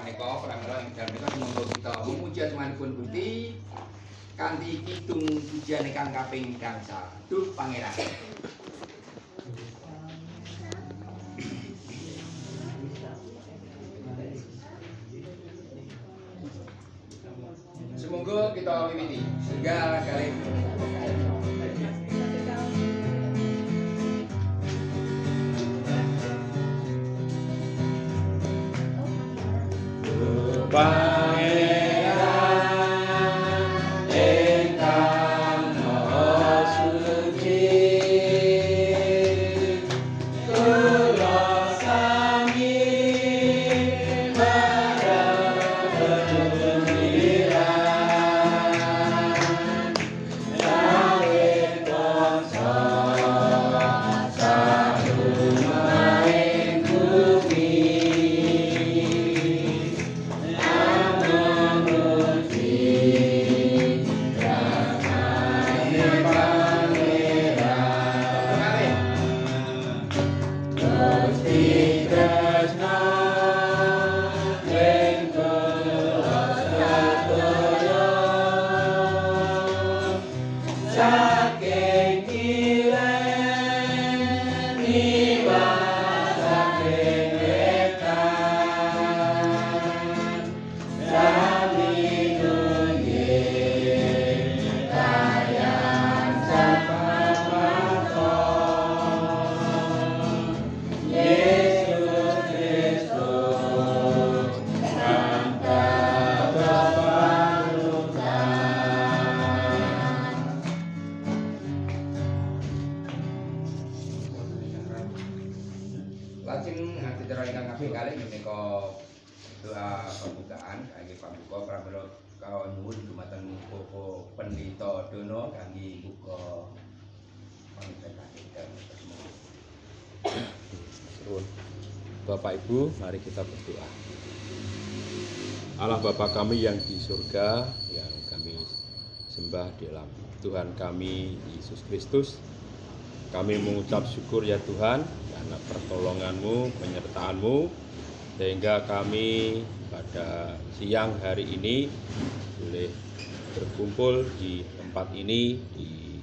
menika pramila ing dalem menika monggo kita memuji asmanipun Gusti kanthi kidung pujian ingkang kaping gangsal. Duh Pangeran. Semoga kita wiwiti segala kali. Lajeng acara ingkang kaping kalih menika doa pembukaan kangge pambuka pramila kawon nuwun dumateng Bapak Pendeta Dono kangge buka pamitan Bapak Ibu, mari kita berdoa. Allah Bapa kami yang di surga, yang kami sembah di dalam Tuhan kami Yesus Kristus, kami mengucap syukur ya Tuhan karena pertolongan-Mu, penyertaan-Mu, sehingga kami pada siang hari ini boleh berkumpul di tempat ini di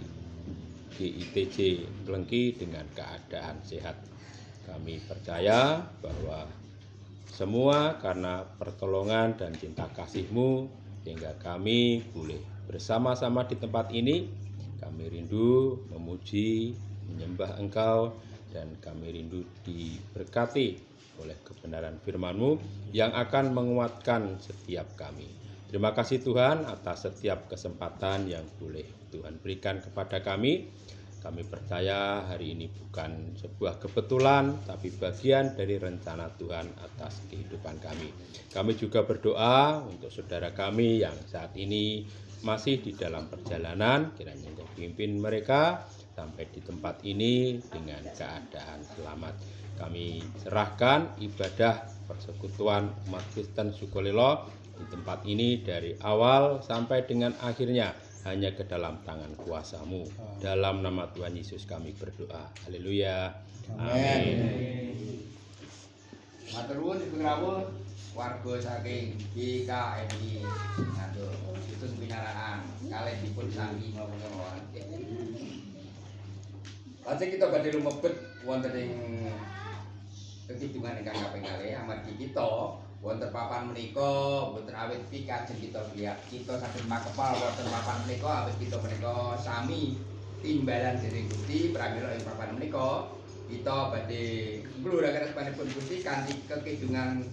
GITJ Klengki dengan keadaan sehat. Kami percaya bahwa semua karena pertolongan dan cinta kasih-Mu sehingga kami boleh bersama-sama di tempat ini. Kami rindu memuji, menyembah Engkau, dan kami rindu diberkati oleh kebenaran firman-Mu yang akan menguatkan setiap kami. Terima kasih Tuhan atas setiap kesempatan yang boleh Tuhan berikan kepada kami. Kami percaya hari ini bukan sebuah kebetulan, tapi bagian dari rencana Tuhan atas kehidupan kami. Kami juga berdoa untuk saudara kami yang saat ini masih di dalam perjalanan, kiranya Engkau pimpin mereka sampai di tempat ini dengan keadaan selamat. Kami serahkan ibadah persekutuan umat Kristen Sukolilo di tempat ini dari awal sampai dengan akhirnya hanya ke dalam tangan kuasa-Mu. Dalam nama Tuhan Yesus kami berdoa. Haleluya. Amin. Matur nuwun Ibu rawuh warga saking GKMI Ngandul Dusun Pinaraan kalih dipun sami mawon. Lajeng kita badhe lumebet wonten ing kekidungan ingkang kaping kalih amargi kita wonten papan menika boten awit kajeng kita lihat kita saged makepal wonten papan menika awit kita menika sami timbalan dening Gusti pramila ing papan menika kita badhe ngluraken asmanipun Gusti kanthi kekidungan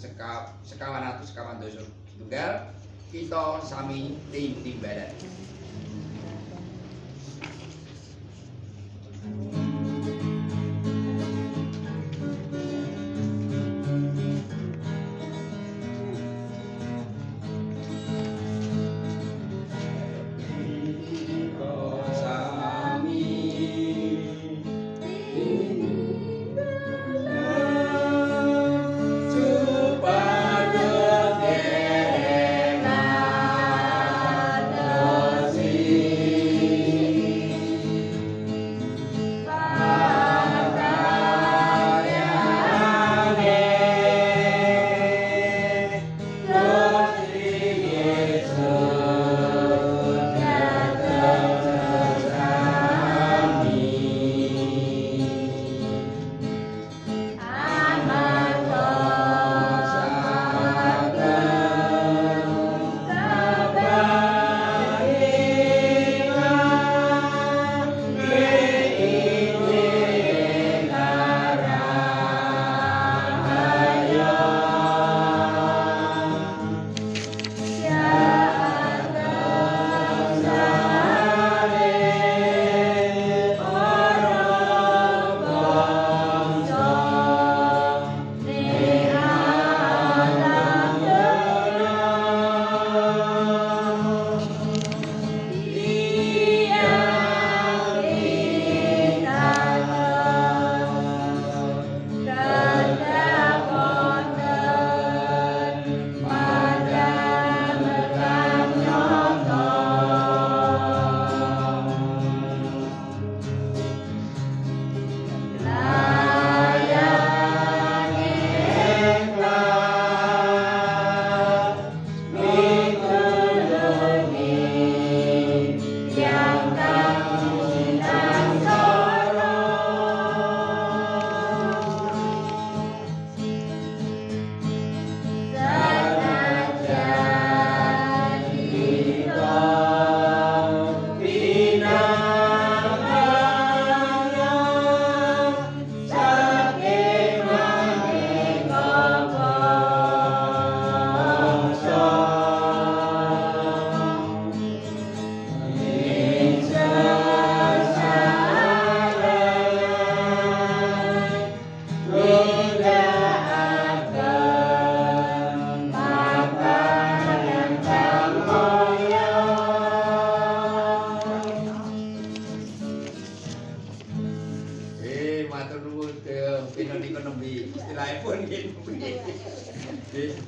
sekawan atus sekawan dosa tunggal kita sami timbalan.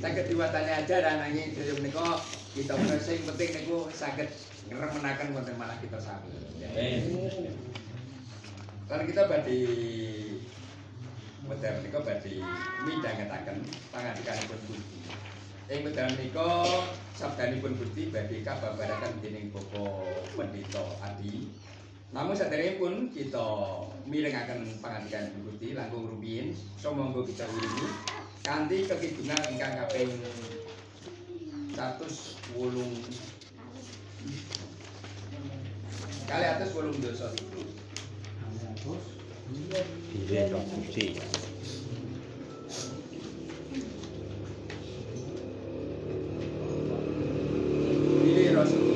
saged diwatani ajaran nanging sedaya menika kita sing penting niku saged ngremenaken wonten manah kita sami. Kan kita badhe medal menika badhe midhangetaken pangandikanipun Gusti. Ing medal menika sabdanipun Gusti badhe kababaraken dening Bapak Pendeta Adi. Namun saderengipun kita mirengaken pangandikanipun Gusti langkung rumiyin, sumangga kita wiringi kanthi kekidungan ingkang kaping 108 kali atus 8 dosa itu. Pilih roh suci. Pilih roh suci.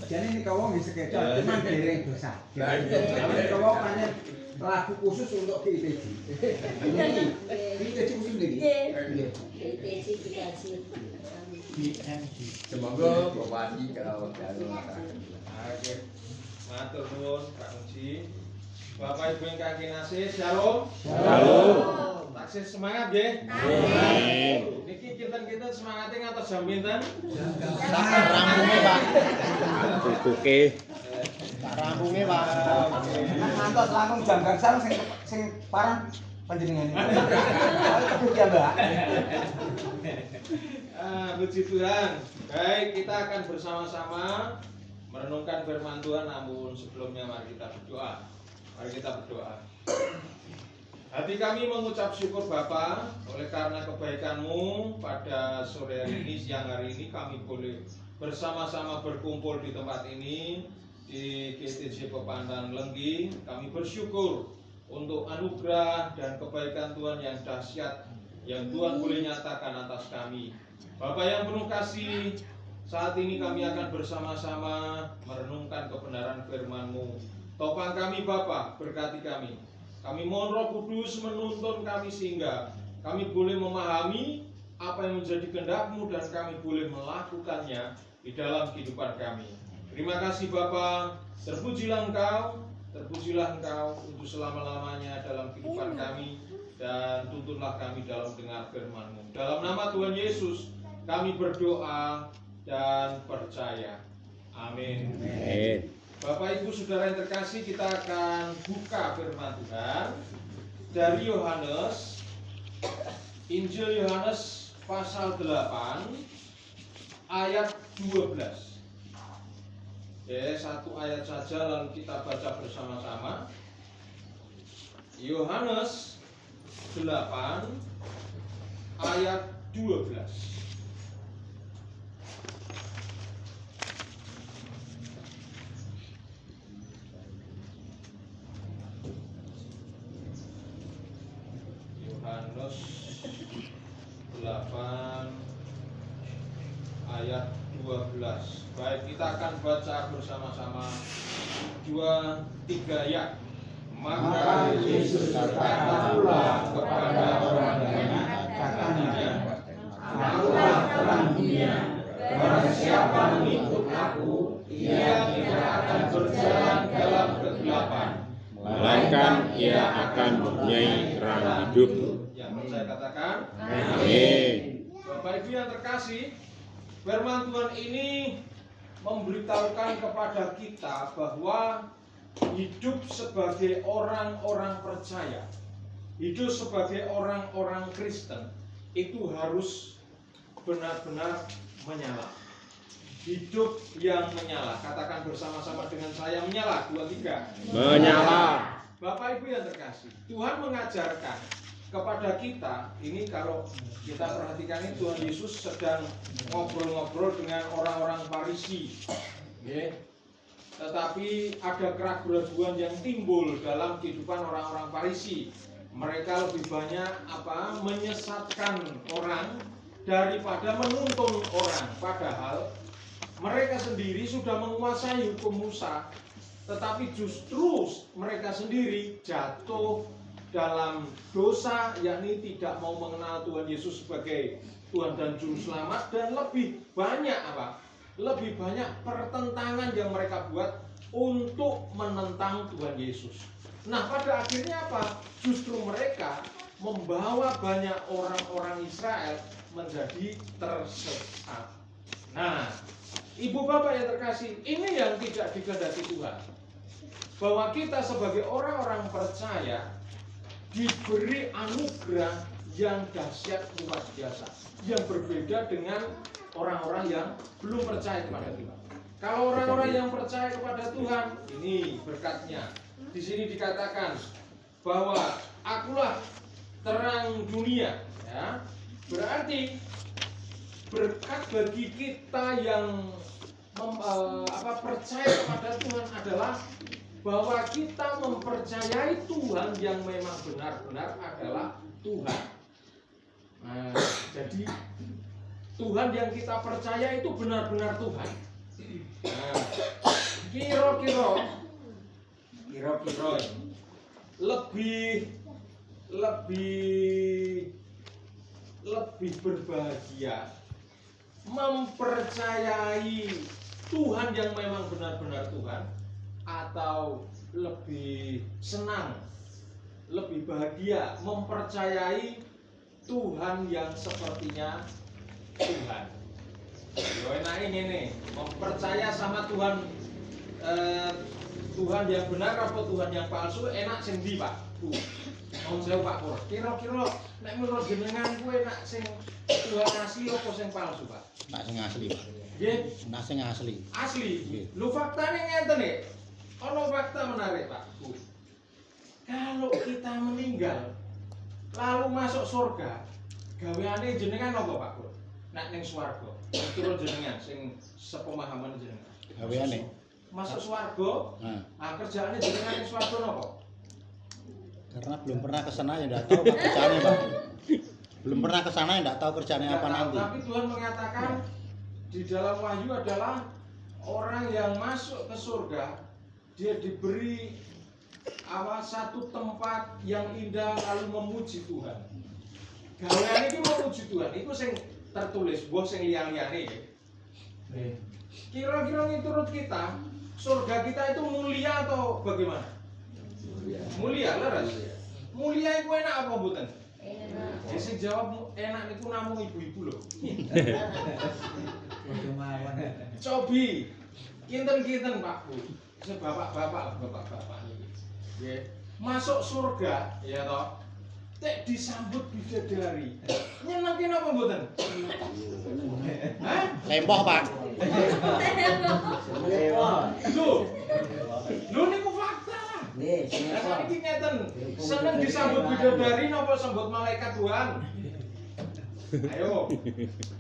Jadi ini kau wong bisa kecoh, cuman dereng dosa. Jadi kau wong panen lagu khusus untuk PITJ. Ini PITJ khusus ini. PITJ dikasih. Semoga Bapak Adi kalau dalu masyarakat. Oke. Matur nuwun Pak Muji. Bapak Ibu ingkang kinasih, shalom. Shalom. Taksih semangat nggih. Amin. Niki kinten-kinten semangatnya ngantos jam pinten? Rampunge, Pak. Buke. Rampunge, Pak. Mantos langsung jam gangsal sing parang panjenengan ini. Kebuk ya, Mbak. Puji Tuhan. Baik, kita akan bersama-sama merenungkan firman Tuhan, namun sebelumnya mari kita berdoa. Mari kita berdoa. Hati kami mengucap syukur Bapa, oleh karena kebaikan-Mu pada sore hari ini, siang hari ini kami boleh bersama-sama berkumpul di tempat ini di GTJ Pepandan Lenggi. Kami bersyukur untuk anugerah dan kebaikan Tuhan yang dahsyat yang Tuhan boleh nyatakan atas kami. Bapa yang penuh kasih, Saat ini kami akan bersama-sama merenungkan kebenaran firman-Mu. Topang kami Bapa, berkati kami. Kami mohon Roh Kudus menuntun kami sehingga kami boleh memahami apa yang menjadi kehendak-Mu dan kami boleh melakukannya di dalam kehidupan kami. Terima kasih Bapa, terpujilah Engkau untuk selama-lamanya dalam kehidupan kami, dan tuntunlah kami dalam dengar firman-Mu. Dalam nama Tuhan Yesus kami berdoa dan percaya. Amin. Amin. Bapak Ibu Saudara yang terkasih, kita akan buka firman Tuhan dari Yohanes, Injil Yohanes pasal 8 ayat 12. Oke, satu ayat saja lalu kita baca bersama-sama. Yohanes 8 ayat 12. Yohanes 8 ayat 12. Baik, kita akan baca bersama-sama 2, 3 ya. Maka Yesus berkata pula kepada orang banyak, katanya, Akulah terang dunia. Barang siapa mengikut Aku, ia tidak akan berjalan dalam kegelapan, Melainkan ia akan mempunyai terang hidup. Yang percaya katakan, Amin. Bapak Ibu yang terkasih, firman Tuhan ini memberitahukan kepada kita bahwa hidup sebagai orang-orang percaya, hidup sebagai orang-orang Kristen itu harus benar-benar menyala. Hidup yang menyala. Katakan bersama-sama dengan saya, menyala. 2, 3. Menyala. Bapak Ibu yang terkasih, Tuhan mengajarkan kepada kita, ini kalau kita perhatikan ini Tuhan Yesus sedang ngobrol-ngobrol dengan orang-orang Farisi. Oke. Tetapi ada keraguan yang timbul dalam kehidupan orang-orang Farisi. Mereka lebih banyak menyesatkan orang daripada menuntun orang. Padahal mereka sendiri sudah menguasai hukum Musa, tetapi justru mereka sendiri jatuh dalam dosa, yakni tidak mau mengenal Tuhan Yesus sebagai Tuhan dan Juru Selamat, dan lebih banyak lebih banyak pertentangan yang mereka buat untuk menentang Tuhan Yesus. Nah, pada akhirnya justru mereka membawa banyak orang-orang Israel menjadi tersesat. Nah, Ibu Bapak yang terkasih, ini yang tidak dikehendaki Tuhan. Bahwa kita sebagai orang-orang percaya diberi anugerah yang dahsyat luar biasa, yang berbeda dengan orang-orang yang belum percaya kepada Tuhan. Kalau orang-orang yang percaya kepada Tuhan, ini berkatnya. Di sini dikatakan bahwa Akulah terang dunia, ya. Berarti berkat bagi kita yang percaya kepada Tuhan adalah bahwa kita mempercayai Tuhan yang memang benar-benar adalah Tuhan. Nah, jadi Tuhan yang kita percaya itu benar-benar Tuhan. Nah, kira-kira lebih berbahagia mempercayai Tuhan yang memang benar-benar Tuhan, atau lebih senang, lebih bahagia mempercayai Tuhan yang sepertinya Tuhan. Yo enak ini mempercaya sama Tuhan, Tuhan yang benar apa Tuhan yang palsu, enak sing ndi Pak? Mau jawab Pak Pur. Kira-kira nek menurut jenengan kuwi enak sing Tuhan asli apa sing palsu Pak? Nak sing asli, Pak. Nggih, Nak sing asli. asli. Nggih. Lu faktane ngeten nih. Ono fakta menarik Pak. Bu. Kalau kita meninggal lalu masuk surga, gaweane jenengan apa Pak Pur? Nek ning swarga. Menurut jenengan sing sepemahaman jenengan. Gaweane. Masuk swarga, Nah, kerjaane jenengan ning swarga napa? karena belum pernah ke sana ya enggak tahu Pak kerjaannya, Pak. Belum pernah ke sana ya enggak tahu kerjaannya apa Nggak tahu, nanti. tapi Tuhan mengatakan di dalam Wahyu adalah orang yang masuk ke surga, dia diberi satu tempat yang indah lalu memuji Tuhan. Gaweane iki memuji Tuhan, iku sing tertulis, mbok sing liya-liyane. Kira-kira menurut kita, surga kita itu mulia atau bagaimana? Mulia, leres. Mulia itu enak apa mboten? Enak. Sing jawab enak niku namung ibu-ibu lho. Cobi, kinten-kinten Pak Bu, sing bapak-bapak niki. Nggih. Masuk surga, ya toh. Tek disambut bidadari. Nyenengke napa mboten? Hah? Lempoh, Pak. Lho niku fakta lah. Nih, Lah iki ngeten, seneng disambut bidadari napa sambut malaikat Tuhan? Ayo.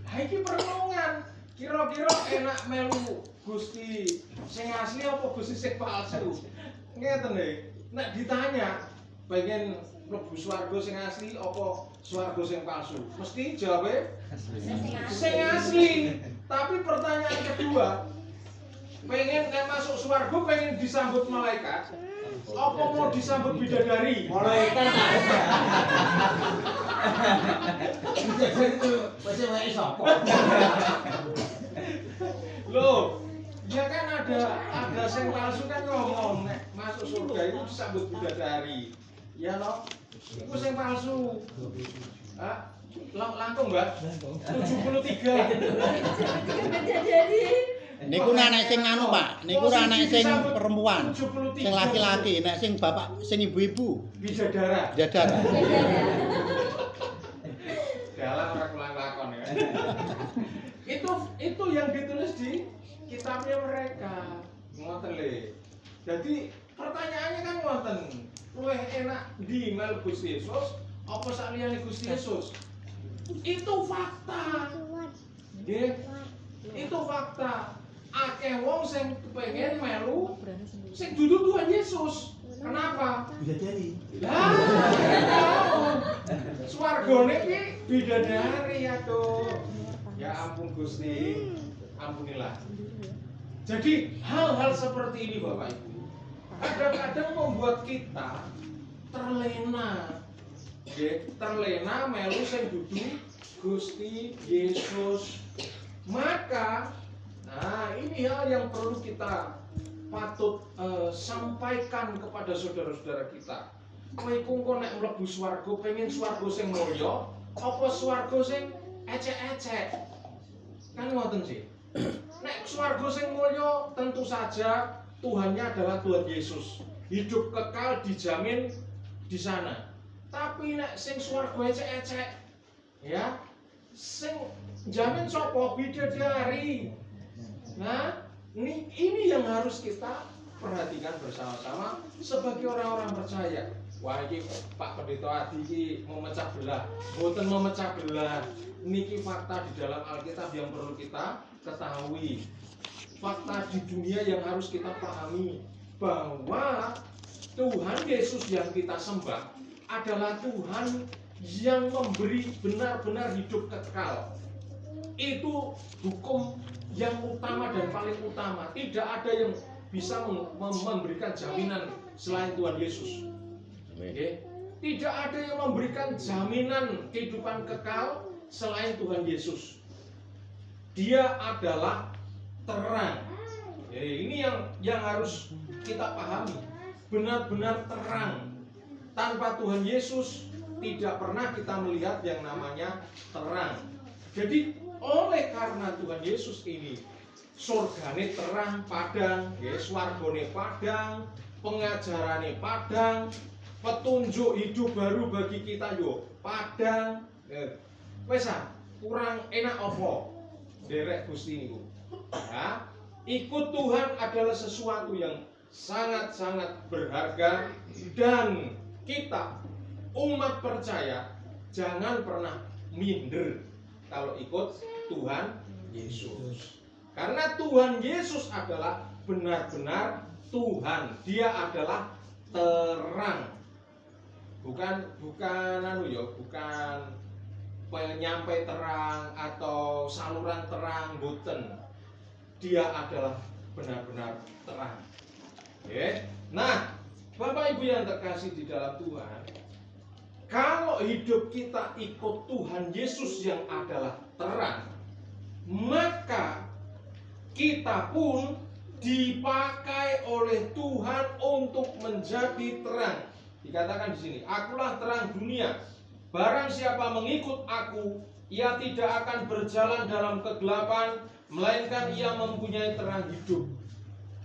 Ha iki perenungan. Kira-kira enak melu Gusti sing asli apa Gusti sing palsu? Ngeten nih. Nek ditanya pengen mlebu swarga sing asli apa swarga sing palsu? Mesti jawabnya sing asli. Tapi pertanyaan kedua, pengen kan masuk swarga pengen disambut malaikat? Apa mau disambut bidadari? Malaikat itu masih wae sapa? Loh, ya kan ada sing palsu kan ngomong nek masuk surga itu disambut bidadari. Ya loh, itu sing palsu. Hah? Langkung, Mbak? 73. Niku anak sing anu, Pak. Niku anak sing perempuan. 73. Sing laki-laki, nek sing bapak, sing ibu-ibu. Bidadara. Jadar. Dalam ora kulang lakon ya. Itu yang ditulis di kitabnya mereka. Ngoten le. Jadi pertanyaannya kan ngoten. Luwih enak di mel Gusti Yesus apa saliyane Gusti Yesus? Itu fakta. Nggih. Itu fakta. Akeh wong sing pengen melu sing dudu Tuhan Yesus. Kenapa? Bidadari. Lah, swargane iki bidadari aduh. Ya ampun Gusti, ampunilah. Jadi hal-hal seperti ini Bapak Ibu kadang-kadang membuat kita terlena. Nggih, terlena melu sing dudu Gusti Yesus. Maka ini hal yang perlu kita patut sampaikan kepada saudara-saudara kita. Kowe iku engko nek mlebu swarga pengen swarga sing mulya apa swarga sing ecek-ecek? Kan ngoten sih. Nek swarga sing mulya tentu saja Tuhannya adalah Tuhan Yesus. Hidup kekal dijamin di sana. Tapi nek sing swarga ecek-ecek ya sing jamin sapa? Bidadari. Nah, ini yang harus kita perhatikan bersama-sama sebagai orang-orang percaya. Wah, ini Pak Pendeta Adi ini memecah belah, boten memecah belah. Niki fakta di dalam Alkitab yang perlu kita ketahui. Fakta di dunia yang harus kita pahami bahwa Tuhan Yesus yang kita sembah adalah Tuhan yang memberi benar-benar hidup kekal. Itu hukum yang utama dan paling utama. Tidak ada yang bisa memberikan jaminan selain Tuhan Yesus. Okay? Tidak ada yang memberikan jaminan kehidupan kekal selain Tuhan Yesus. Dia adalah terang. Ini yang harus kita pahami. Benar-benar terang. Tanpa Tuhan Yesus tidak pernah kita melihat yang namanya terang. Jadi oleh karena Tuhan Yesus ini surgane terang padang, swargane padang, pengajarane padang, petunjuk hidup baru bagi kita yo padang. Wes kurang enak apa? Derek Gusti niku. Ya, ikut Tuhan adalah sesuatu yang sangat-sangat berharga dan kita umat percaya jangan pernah minder kalau ikut Tuhan Yesus. Karena Tuhan Yesus adalah benar-benar Tuhan. Dia adalah terang. Bukan penyampai terang atau saluran terang, boten. Dia adalah benar-benar terang. Oke. Nah, Bapak Ibu yang terkasih di dalam Tuhan, kalau hidup kita ikut Tuhan Yesus yang adalah terang, maka kita pun dipakai oleh Tuhan untuk menjadi terang. Dikatakan di sini, akulah terang dunia. Barang siapa mengikut aku, ia tidak akan berjalan dalam kegelapan, melainkan ia mempunyai terang hidup.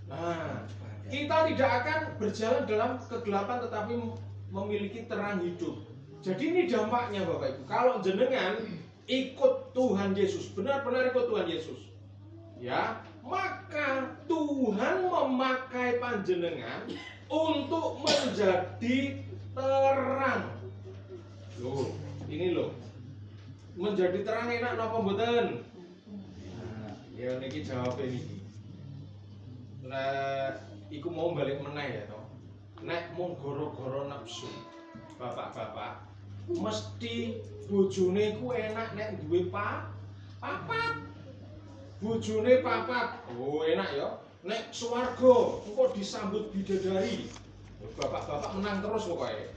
Nah, kita tidak akan berjalan dalam kegelapan tetapi memiliki terang hidup. Jadi ini dampaknya Bapak Ibu. Kalau jenengan ikut Tuhan Yesus, benar-benar ikut Tuhan Yesus, ya, maka Tuhan memakai panjenengan untuk menjadi terang. Loh, ini loh. Menjadi terang enak napa mboten? Nah, ya niki jawab niki. Lah iku mau balik meneh ya toh. Nek mung goro-goro nafsu. Bapak-bapak, mesti bojone ku enak nek duwe papat. Bojone papat. Oh, enak ya. Nek swarga engko disambut bidadari. Bapak-bapak menang terus pokoknya.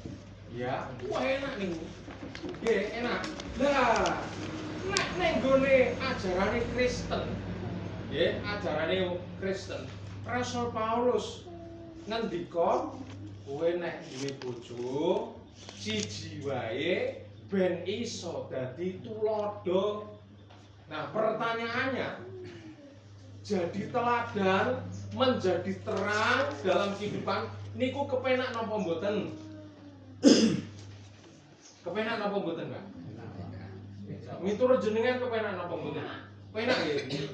Ya, wah enak nih. Nggih, enak. Lah, nek ning gone ajarane Kristen. Nggih, ajarane Kristen. Rasul Paulus ngendika, kowe nek duwe bojo siji wae ben iso dadi tulodo. Nah, pertanyaannya, jadi teladan, menjadi terang dalam kehidupan niku kepenak napa mboten? Kepenak napa mboten, Pak? Miturut jenengan kepenak napa mboten? Penak nggih.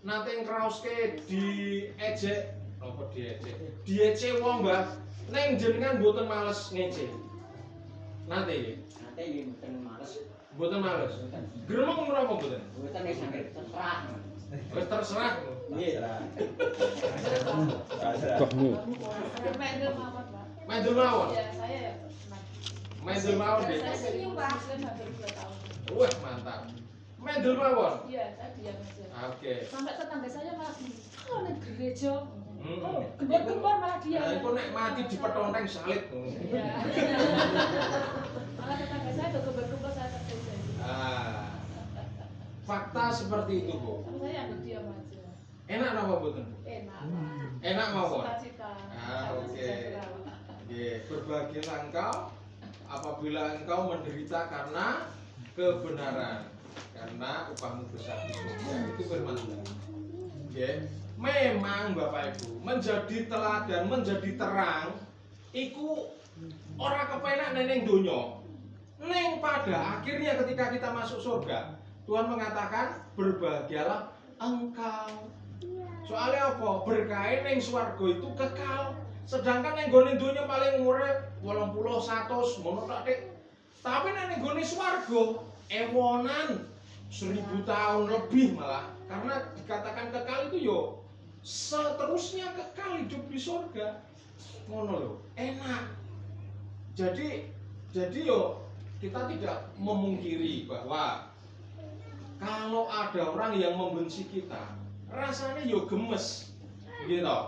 Nate ngraoske diejek, napa diejek? Diece wong, Mbah. Ning jenengan mboten males ngece. Nate nggih. Nate nggih mboten males. Mboten males. Gremeng menapa mboten? Mboten wis saged terserah. Wis terserah. Nggih. Kohmu. Mendel mawon, Pak. Mendel mawon. Ya, saya ya pernah. Mendel mawon nggih. Saya senyum, Pak. Muslim hampir 2 tahun. Wah, mantap. Mendel mawon. Iya, saya diam aja. Oke. Sampai tetangga saya malah gini, kalau nek gereja, Hmm. gembor-gembor malah dia. Nah, itu nek mati dipetonteng salib. Iya. Malah tetangga saya tuh gembor-gembor saya tergeja. Ah. Fakta seperti itu, Bu. Tapi saya yang diam aja. Enak napa mboten? Enak. Enak mawon. Cita-cita. Ah, oke. Sejahtera. Nggih, berbahagialah engkau apabila engkau menderita karena kebenaran, karena upahmu besar di surga. Itu firman Tuhan. Nggih. Memang Bapak Ibu, menjadi teladan, menjadi terang iku ora kepenak neneng donya. Neng pada akhirnya ketika kita masuk surga, Tuhan mengatakan berbahagialah engkau. Soalnya apa? Berkah ning swarga itu kekal. Sedangkan ning gone donya paling umure 80 100 ngono tok Dik. Tapi ning gone swarga ewonan 1000 tahun lebih malah. Karena dikatakan kekal itu yo seterusnya kekal hidup di surga. Ngono lho, enak. Jadi yo kita tidak memungkiri bahwa kalau ada orang yang membenci kita, rasanya yo gemes, gitu.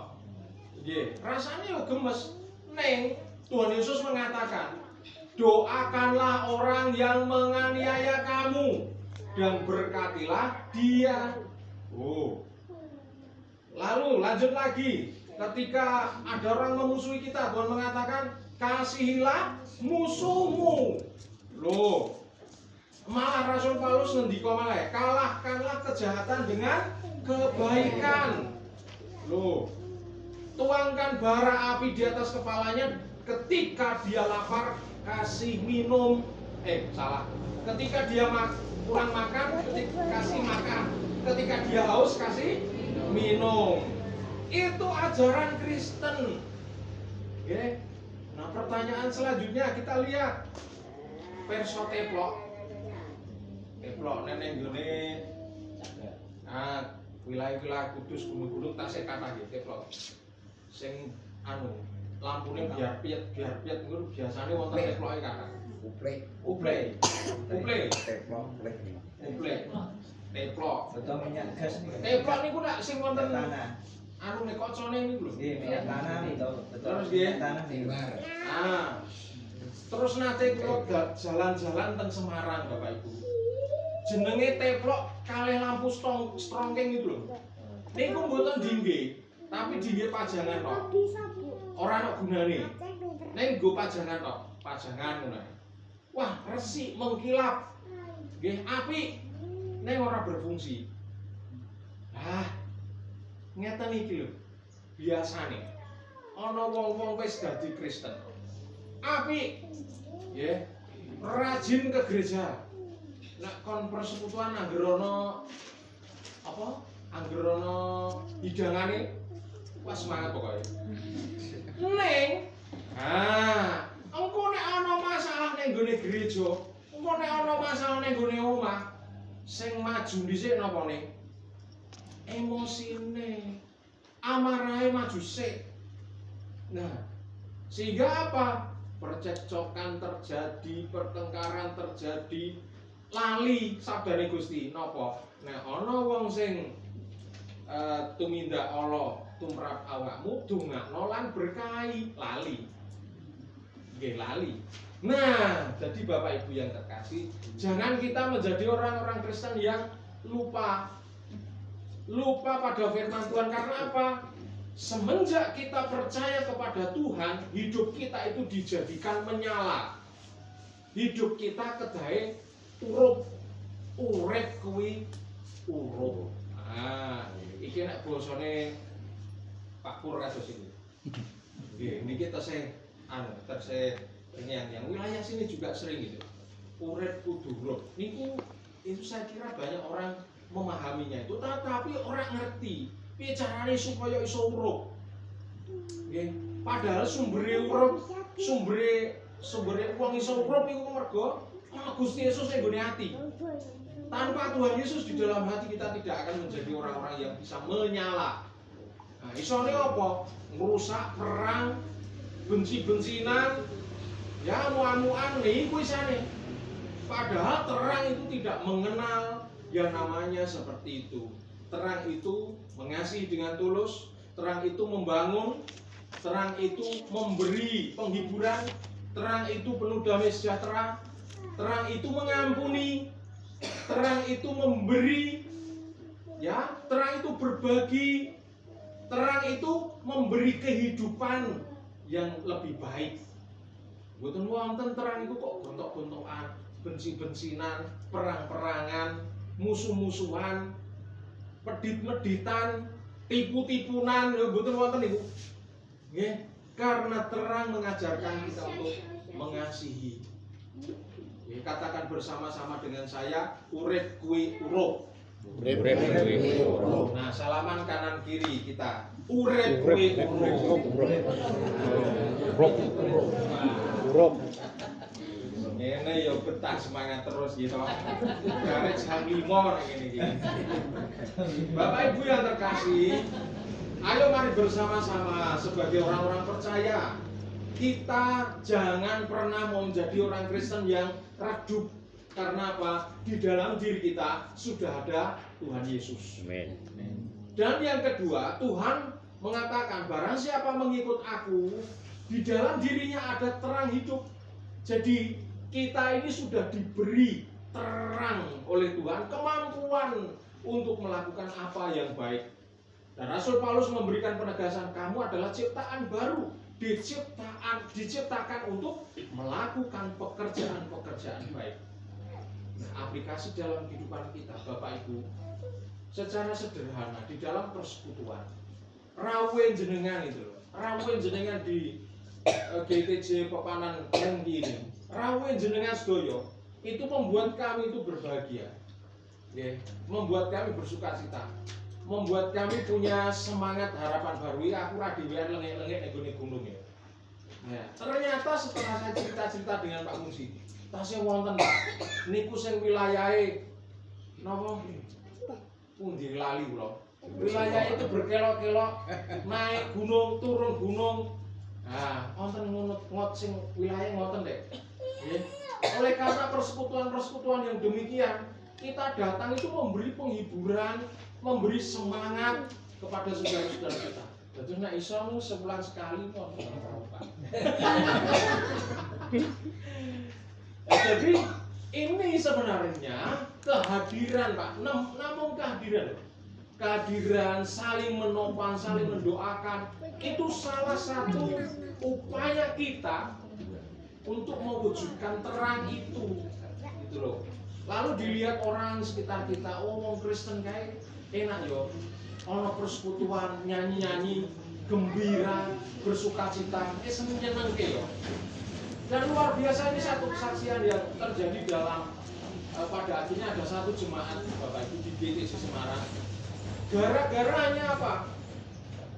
Nggih, rasanya yo gemes. Neng Tuhan Yesus mengatakan, doakanlah orang yang menganiaya kamu dan berkatilah dia. Oh. Lalu lanjut lagi, ketika ada orang memusuhi kita, Tuhan mengatakan, kasihilah musuhmu. Loh, malah Rasul Paulus ngendika malah, kalahkanlah kejahatan dengan kebaikan. Loh, tuangkan bara api di atas kepalanya ketika dia lapar, kasih minum. Ketika dia kurang makan, kasih makan. Ketika dia haus, kasih minum. Itu ajaran Kristen. Oke. Nah, pertanyaan selanjutnya kita lihat perso teplok. Teplok neneng gone. Nah, wilayah-wilayah Kudus, gunung-gunung tasik kathah nggih teplok. Sing lampune biar piet ngono biasane wonten teploke kathah. Uplek. Uplek. Uplek. Teplok, uplek ini. Uplek. Teplok. Betul minyak gas nih. Teplok niku nak sing wonten Tanah. anu nek kocone niku lho. Nggih, minyak tanah betul. Terus nggih? Tanah nih. Timar. Ah. Terus nate kula jalan-jalan teng Semarang Bapak Ibu. Jenenge teplok kalih lampu strongking itu lho. Niku mboten dingge, tapi dingge pajangan tok. Ora ana gunane. Ning nggo pajangan tok, pajangan ngono. Wah, resik mengkilap. Nggih, apik. Ning ora berfungsi. Ah. Ngeten iki lho. Biasane ana wong-wong wis dadi Kristen. Apik. Nggih. Rajin ke gereja. Nek kon persekutuan angger ana apa? Angger ana hidangane wah semangat pokoke. Ning engko nek ana masalah ning gone gereja, engko nek ana masalah ning gone omah, sing maju dhisik napa ning? Emosine. Amarahe maju sik. Nah, sehingga apa? Percekcokan terjadi, pertengkaran terjadi, lali sabdane Gusti napa? Nek ana wong sing tumindak Allah tumrap awakmu dongakno lan berkahi lali. Nggih lali. Nah, jadi Bapak Ibu yang terkasih, jangan kita menjadi orang-orang Kristen yang lupa pada firman Tuhan. Karena apa? Semenjak kita percaya kepada Tuhan, hidup kita itu dijadikan menyala. Hidup kita kedahe urup. Urip kuwi urup. Iki nek basane Pak Pur kados iki. Nggih, niki tesih yang wilayah sini juga sering gitu. Urip kudu urup. Niku itu saya kira banyak orang memahaminya itu, tapi orang ngerti piye carane supaya iso urup. Nggih, padahal sumbere urup, sumbere wong iso urup iku mergo ana Gusti Yesus ing nggone ati. Tanpa Tuhan Yesus di dalam hati kita tidak akan menjadi orang-orang yang bisa menyala. Nah, isone apa? Merusak perang, benci-bencinan, ya muan-muan niku isane. Padahal terang itu tidak mengenal yang namanya seperti itu. Terang itu mengasihi dengan tulus, terang itu membangun, terang itu memberi penghiburan, terang itu penuh damai sejahtera, terang itu mengampuni, terang itu memberi, ya, terang itu berbagi, terang itu memberi kehidupan yang lebih baik. Mboten wonten terang itu kok gontok-gontokan, benci-bencinan, perang-perangan, musuh-musuhan, pedit-meditan, tipu-tipunan, ya mboten wonten niku. Nggih, karena terang mengajarkan kita untuk mengasihi. Katakan bersama-sama dengan saya, urip kuwi urup. Urip kuwi urup. Nah, salaman kanan kiri kita. Urip kuwi urup. Urup. Ngene ya betah semangat terus gitu. Garek jam 5 ngene iki. Bapak Ibu yang terkasih, ayo mari bersama-sama sebagai orang-orang percaya. Kita jangan pernah mau menjadi orang Kristen yang redup. Karena apa? Di dalam diri kita sudah ada Tuhan Yesus. Amin. Dan yang kedua, Tuhan mengatakan barang siapa mengikut aku, di dalam dirinya ada terang hidup. Jadi kita ini sudah diberi terang oleh Tuhan, kemampuan untuk melakukan apa yang baik. Dan Rasul Paulus memberikan penegasan, kamu adalah ciptaan baru, diciptakan untuk melakukan pekerjaan-pekerjaan baik. Nah, aplikasi dalam kehidupan kita, Bapak Ibu, secara sederhana di dalam persekutuan, rawuh jenengan itu, rawuh jenengan di GTJ Pepanan yang ini, rawuh jenengan sedoyo, itu membuat kami itu berbahagia, ya, membuat kami bersukacita, membuat kami punya semangat harapan baru. Aku radiwian lengek-lengek ning gunung ya. Nah, ternyata setelah saya cerita-cerita dengan Pak Musi, tasih wonten Pak, niku sing wilayahe napa? Pundi lali kula. Wilayah itu berkelok-kelok, naik gunung, turun gunung. Nah, wonten ngot sing wilayah ngoten, Dek. Nggih. Oleh karena persekutuan-persekutuan yang demikian, kita datang itu memberi penghiburan, memberi semangat kepada saudara-saudara kita. Jadi nek iso sebulan sekali mau jadi ini sebenarnya kehadiran Pak, namun kehadiran saling menopang, saling mendoakan itu salah satu upaya kita untuk mewujudkan terang itu, gitu loh. Lalu dilihat orang sekitar kita, oh wong Kristen kayak enak yo, ono persekutuan nyanyi-nyanyi, gembira, bersukacita, menyenangke yo. Dan luar biasa ini satu kesaksian yang terjadi dalam pada akhirnya ada satu jemaat Bapak Ibu di GTC Semarang. Gara-garanya apa?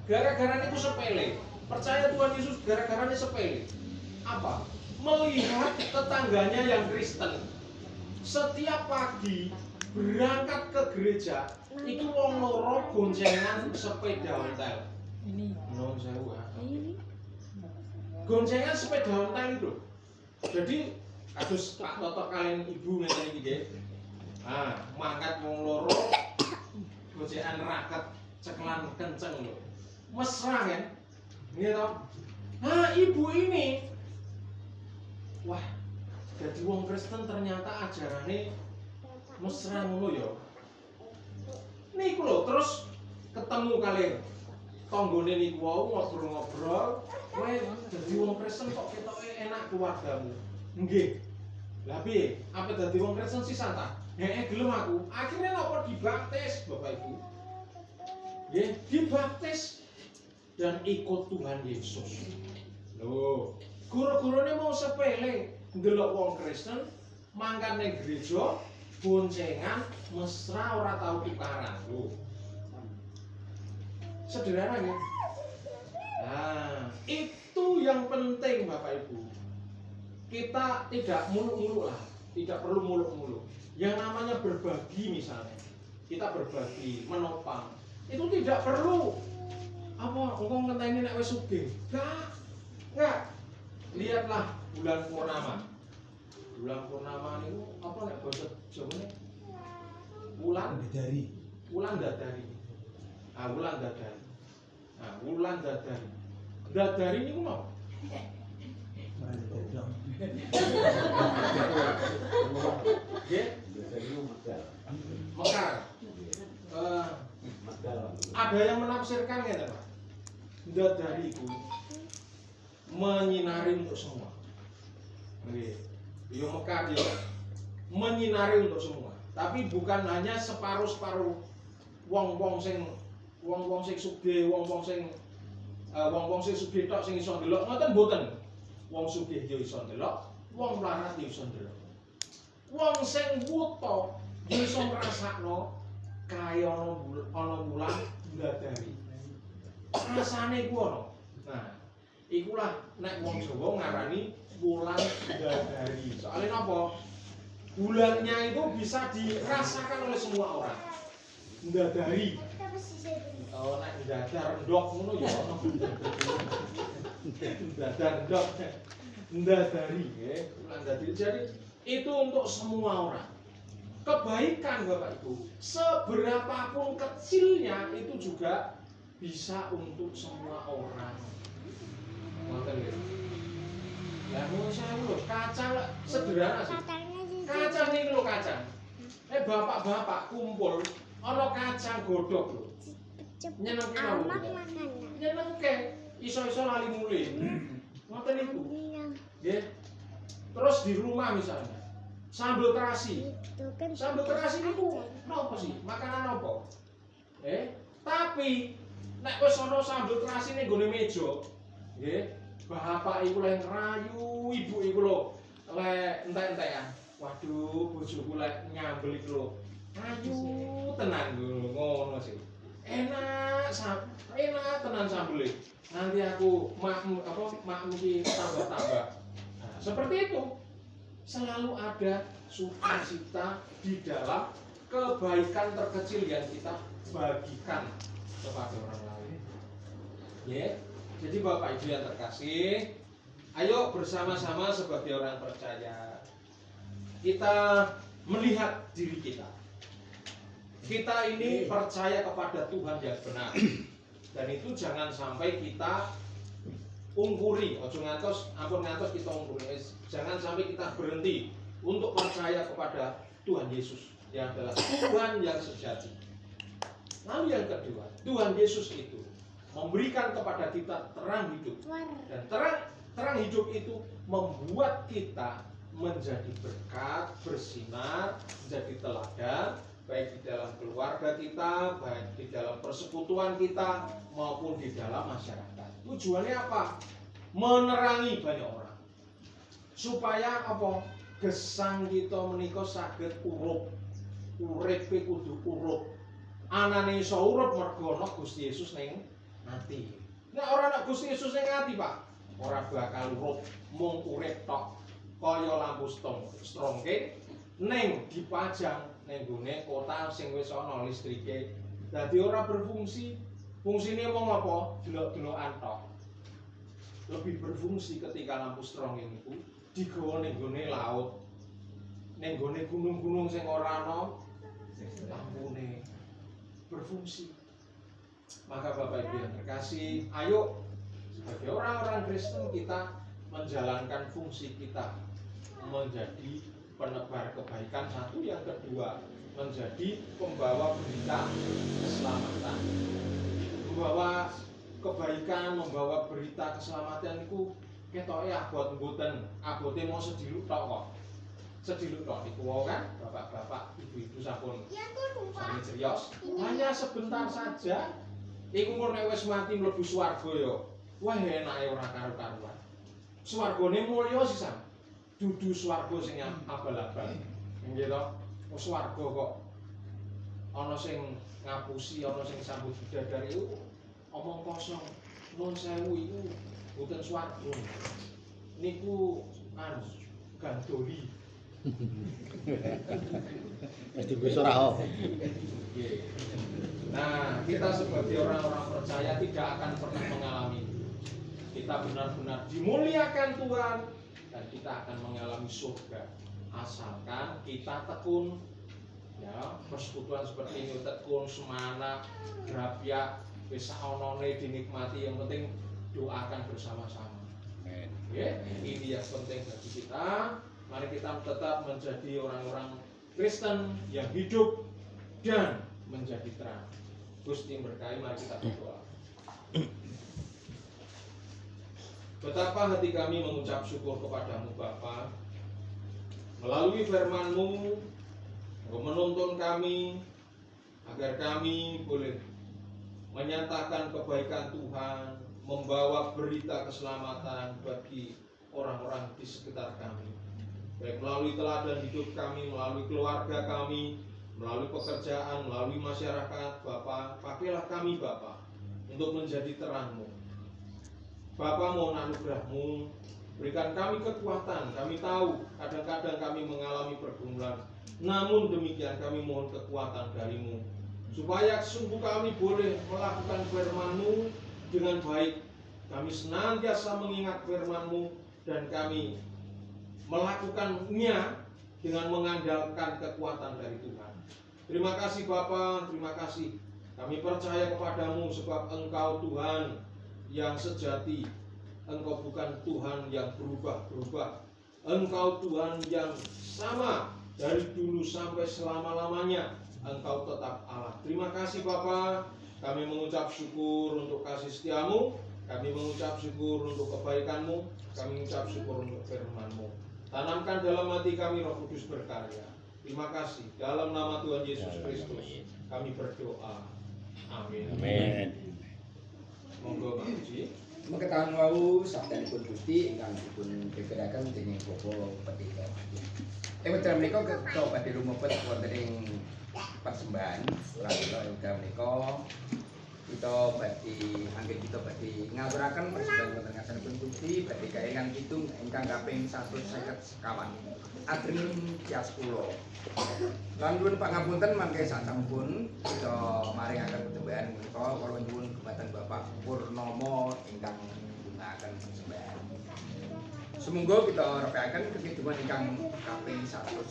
Gara-garanya itu sepele. Percaya Tuhan Yesus gara-garanya sepele. Apa? Melihat tetangganya yang Kristen. Setiap pagi berangkat ke gereja itu wong loro goncengan sepeda ontel. Ini non sewu ya. Goncengan sepeda ontel itu. Jadi kados Pak Toto kalian Ibu ngene iki nggih. Ah, mangkat wong loro gojekan raket ceklan kenceng lho. Mesra kan? Nggih toh? Nah, ibu ini wah, jadi wong Kristen ternyata ajarane mesra ngono ya. Niku lho, terus ketemu kalian tanggane niku wau ngobrol-ngobrol, kowe dadi wong Kristen kok ketoke enak keluargamu. Nggih. Lah piye? Apa dadi wong Kristen sih santah? Gelem aku. Akhirnya nopo dibaptis, Bapak Ibu. Nggih, dibaptis dan ikut Tuhan Yesus. Loh, guru-gurune mau sepele ndelok wong Kristen mangkat ning gereja, boncengan, mesra ora tau tukaran. Loh. Sederhana ya. Nah, itu yang penting Bapak Ibu. Kita tidak muluk-muluk lah, tidak perlu muluk-muluk. Yang namanya berbagi misalnya, kita berbagi, menopang, itu tidak perlu apa engkau ngenteni nek wis sugih. Enggak. Lihatlah bulan purnama. Bulan purnama niku apa nek basa Jawane? Wulan dadari. Wulan dadari. Ah, wulan dadari. Nah, wulan dadari. Dadari niku napa? Nggih. Mekar. Ada yang menafsirkan ya, Pak. Dadari itu menyinari untuk semua. Nggih. Yo mekar yo menyinari untuk semua. Tapi bukan hanya separuh-separuh wong-wong sing sugih, wong-wong sing sugih tok sing iso ndelok, ngoten mboten. Wong sugih yo iso ndelok, wong mlarat yo iso ndelok. Wong sing wuta yo iso ngrasakno kaya ana wulan ndadari. Rasane ku ono. Nah, ikulah nek wong Jawa ngarani wulan ndadari. Soalnya napa? Bulannya itu bisa dirasakan oleh semua orang. Ndadari. Oh, nek ndadar ndok ngono ya ono. Ndadar ndok. Ndadari nggih, wulan ndadari. Jadi itu untuk semua orang. Kebaikan Bapak Ibu, seberapapun kecilnya itu juga bisa untuk semua orang. Ngoten nggih. Lah ngono saya lho, kacang sederhana sih. Kacang niku lho kacang. Bapak-bapak kumpul ana kacang godhog lho. Nyenengke mawon. Nyenengke, iso-iso lali mule. Ngoten niku. Nggih. Terus di rumah misalnya sambal terasi. Sambal terasi niku napa sih? Makanan apa? Tapi nek wis ana sambal terasi ning gone meja, nggih, bapak iku lek ngerayu, ibu iku lho lek entek-entekan. Waduh, bojoku lek nyambel iku lho. Ayu tenan ngono sih. Enak tenan sambele. Nanti aku makmu iki tambah-tambah. Nah, seperti itu. Selalu ada sukacita di dalam kebaikan terkecil yang kita bagikan kepada orang lain. Ya, jadi Bapak Ibu yang terkasih, ayo bersama-sama sebagai orang percaya kita melihat diri kita. Kita ini percaya kepada Tuhan yang benar. Dan itu jangan sampai kita ungkuri, ojo ngantos, ampun ngantos kita ungkuri. Jangan sampai kita berhenti untuk percaya kepada Tuhan Yesus yang adalah Tuhan yang sejati. Lalu yang kedua, Tuhan Yesus itu memberikan kepada kita terang hidup. Dan terang hidup itu membuat kita menjadi berkat, bersinar, menjadi teladan, baik di dalam keluarga kita, baik di dalam persekutuan kita, maupun di dalam masyarakat. Tujuannya apa? Menerangi banyak orang. Supaya apa? Gesang kita menika saged urup. Uripe kudu urup. Anane iso urup mergo ana Gusti Yesus ning ati. Nek ora ana Gusti Yesus ning ati, Pak, ora bakal urup, mung urip tok. Kaya lampu strongke ning dipajang ning gone kota sing wis ana listrike. Dadi ora berfungsi. Fungsine wong apa? Delok-delokan tok. Lebih berfungsi ketika lampu strong niku digawa ning gone laut. Ning gone gunung-gunung sing ora ana lampune. Berfungsi. Maka Bapak Ibu yang terkasih, ayo sebagai orang-orang Kristen kita menjalankan fungsi kita menjadi penebar kebaikan satu, yang kedua menjadi pembawa berita keselamatan. Membawa kebaikan, membawa berita keselamatan itu ketoke abot mboten, abote mau sediluk tok kok. Sediluk tok niku wae kan, bapak-bapak, ibu-ibu sampun sami serius. Hanya sebentar saja iku mun nek wis mati mlebu swarga ya. Wah enake ora karo-karuan. Swargane mulya sisan. Dudu swarga sing abal-abal. Nggih to? Swarga kok ana sing ngapusi, ana sing sambut bidadari iku omong kosong. Nuwun sewu iku boten swarga. Niku gandoli. Wis dibisa ora. Nah, kita sebagai orang-orang percaya tidak akan pernah mengalami. Kita benar-benar dimuliakan Tuhan dan kita akan mengalami surga asalkan kita tekun, ya, persekutuan seperti ini, tekun, semangat, grapya, bisa onone dinikmati. Yang penting doakan bersama-sama. Ya, ini yang penting bagi kita. Mari kita tetap menjadi orang-orang Kristen yang hidup dan menjadi terang. Gusti berkahi, mari kita berdoa. Betapa hati kami mengucap syukur kepadamu Bapa, melalui firman-Mu menuntun kami agar kami boleh menyatakan kebaikan Tuhan, membawa berita keselamatan bagi orang-orang di sekitar kami, baik melalui teladan hidup kami, melalui keluarga kami, melalui pekerjaan, melalui masyarakat. Bapa, pakailah kami Bapa untuk menjadi terang-Mu. Bapa, mohon anugerah-Mu, berikan kami kekuatan. Kami tahu kadang-kadang kami mengalami pergumulan, namun demikian kami mohon kekuatan dari-Mu, supaya sungguh kami boleh melakukan firman-Mu dengan baik. Kami senantiasa mengingat firman-Mu dan kami melakukannya dengan mengandalkan kekuatan dari Tuhan. Terima kasih Bapa, terima kasih. Kami percaya kepadamu sebab Engkau Tuhan yang sejati. Engkau bukan Tuhan yang berubah-ubah. Engkau Tuhan yang sama dari dulu sampai selama-lamanya. Engkau tetap Allah. Terima kasih Bapa. Kami mengucap syukur untuk kasih setia-Mu. Kami mengucap syukur untuk kebaikan-Mu. Kami mengucap syukur untuk firman-Mu. Tanamkan dalam hati kami Roh Kudus berkarya. Terima kasih. Dalam nama Tuhan Yesus Kristus kami berdoa. Amin. Amin. Monggo Pak Puji. Mengetahui wau sabdanipun Gusti ingkang dipun gegeraken dening Bapak Pendeta. Wekdal menika kita badhe lumebet wonten ing persembahan lan wekdal menika kita badhe anggen kita badhe ngaturaken persembahan wonten ngasanipun Gusti badhe kaengan pitung ingkang kaping 150 sekawan. Adrim tias kula. Lan nuwun pangapunten mangke sasampun kita maringaken persembahan menika kula nyuwun dumateng Bapak Purnomo ingkang nggunakaken persembahan. Semunggo kita repekaken kekiduman ingkang kaping 150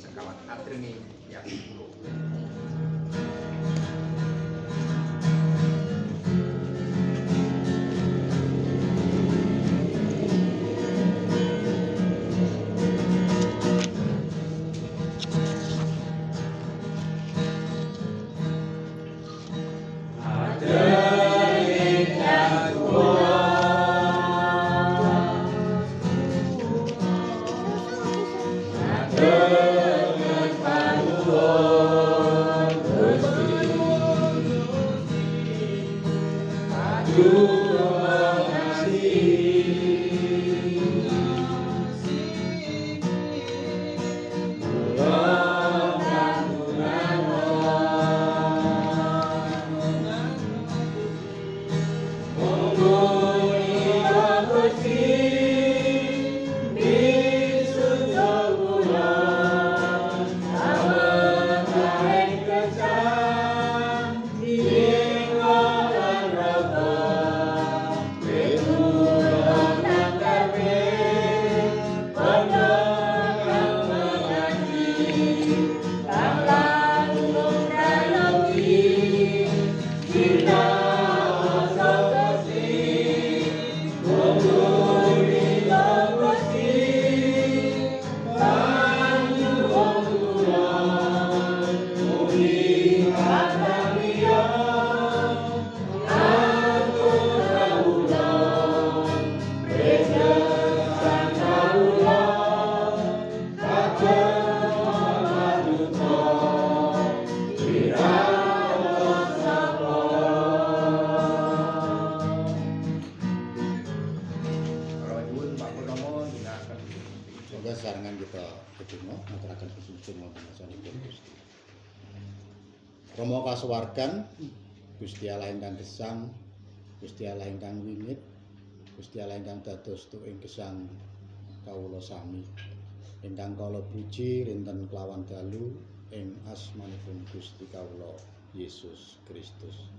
sekawan adrenge ya. Sarangan kita kedungo ngaturaken susung wonten asmanipun Gusti. Rama kasuwargan Gusti Allah ingkang gesang, Gusti Allah ingkang wingit, Gusti Allah ingkang dados tuing gesang kawula sami. Ingkang kala puji rinten kelawan dalu ing asmanipun Gusti kawula Yesus Kristus.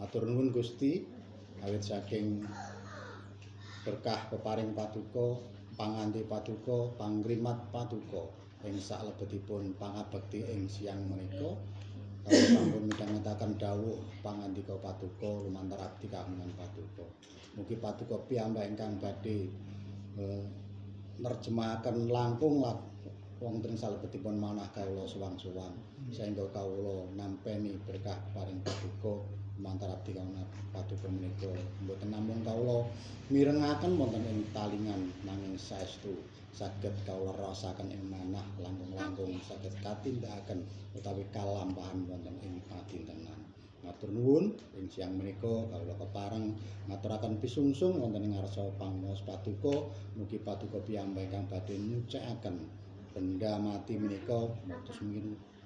Matur nuwun Gusti awit saking berkah peparing paduka, panganti paduka, pangrimat paduka ing salebetipun pangabekti ing siang menika kawula sampun midhangetaken dawuh pangandika paduka lumantar abdi kagungan paduka. Mugi paduka piyambak ingkang badhe nerjemahaken langkung wonten salebetipun manah kawula suwang-suwang sehingga kawula nampeni berkah paring paduka lumantar abdi kagungan paduka menika mboten namung kawula mirengaken wonten ing talingan nanging saestu saged kawula rasaken ing manah langkung-langkung saged katindakaken utawi kalampahan wonten ing padintenan. Matur nuwun ing siang menika kawula kepareng ngaturaken pisungsung wonten ing ngarsa pangmaos paduka mugi paduka piyambak ingkang badhe nyucikaken benda mati menika matus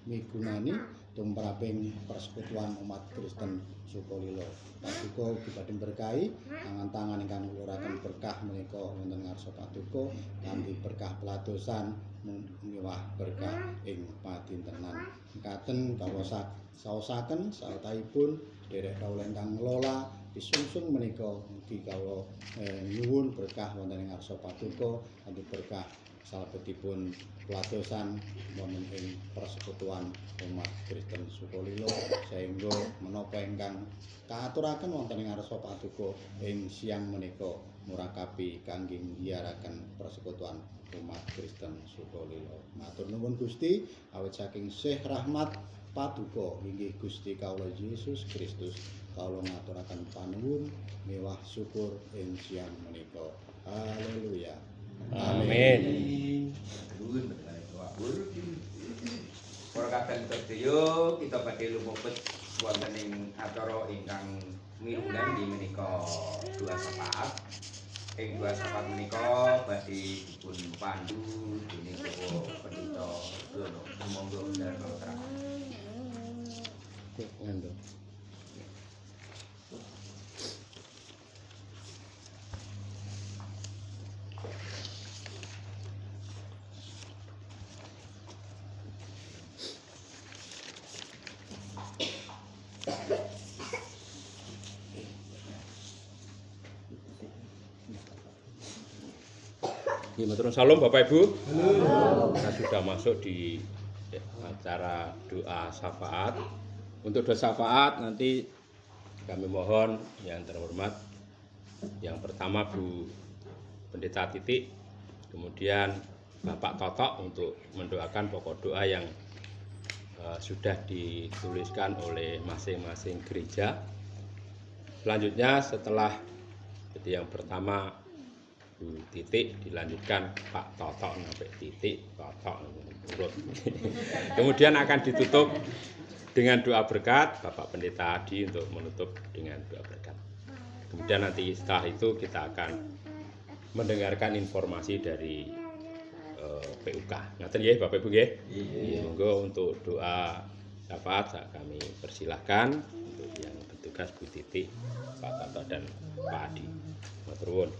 migunani tumraping persekutuan umat Kristen Sukolilo. Paduka ugi badhe berkahi tangan-tangan ingkang ngluraken berkah menika wonten ngarsa paduka kanthi berkah peladosan miwah berkah ing padintenan. Mekaten kawula saosaken sartaipun derek kawula ingkang ngelola pisungsung menika mugi kawula nyuwun berkah wonten ing ngarsa paduka kanthi berkah salebetipun peladosan wonten ing persekutuan umat Kristen Sukolilo sehingga menapa ingkang kaaturaken wonten ing ngarsa paduka ing siang menika murakabi kangge ngiyaraken persekutuan umat Kristen Sukolilo. Matur nuwun Gusti awit saking sih rahmat paduka inggih Gusti kawula Yesus Kristus kawula ngaturaken panuwun miwah syukur ing siang menika. Haleluya. Amin. Nuwun berkali doa. Para kadang sedaya kita badhe lumebet wonten ing acara ingkang mirunggan di menika dua sapaat. Ing dua sapaat menika badhe dipun pandu dening Bapak Pendeta Dono. Monggo dharma terang. Matur Salam Bapak Ibu. Kita sudah masuk di acara doa syafaat. Untuk doa syafaat nanti kami mohon yang terhormat yang pertama Bu Pendeta Titik, kemudian Bapak Totok untuk mendoakan pokok doa yang sudah dituliskan oleh masing-masing gereja. Selanjutnya setelah yang pertama Bu Titik dilanjutkan Pak Totok sampai Titik Totok urut. Kemudian akan ditutup dengan doa berkat Bapak Pendeta Adi untuk menutup dengan doa berkat. Kemudian nanti setelah itu kita akan mendengarkan informasi dari PUK. Ngaten nggih Bapak Ibu nggih. Monggo untuk doa syafaat kami persilahkan untuk yang bertugas Bu Titik, Pak Toto dan Pak Adi. Matur nuwun.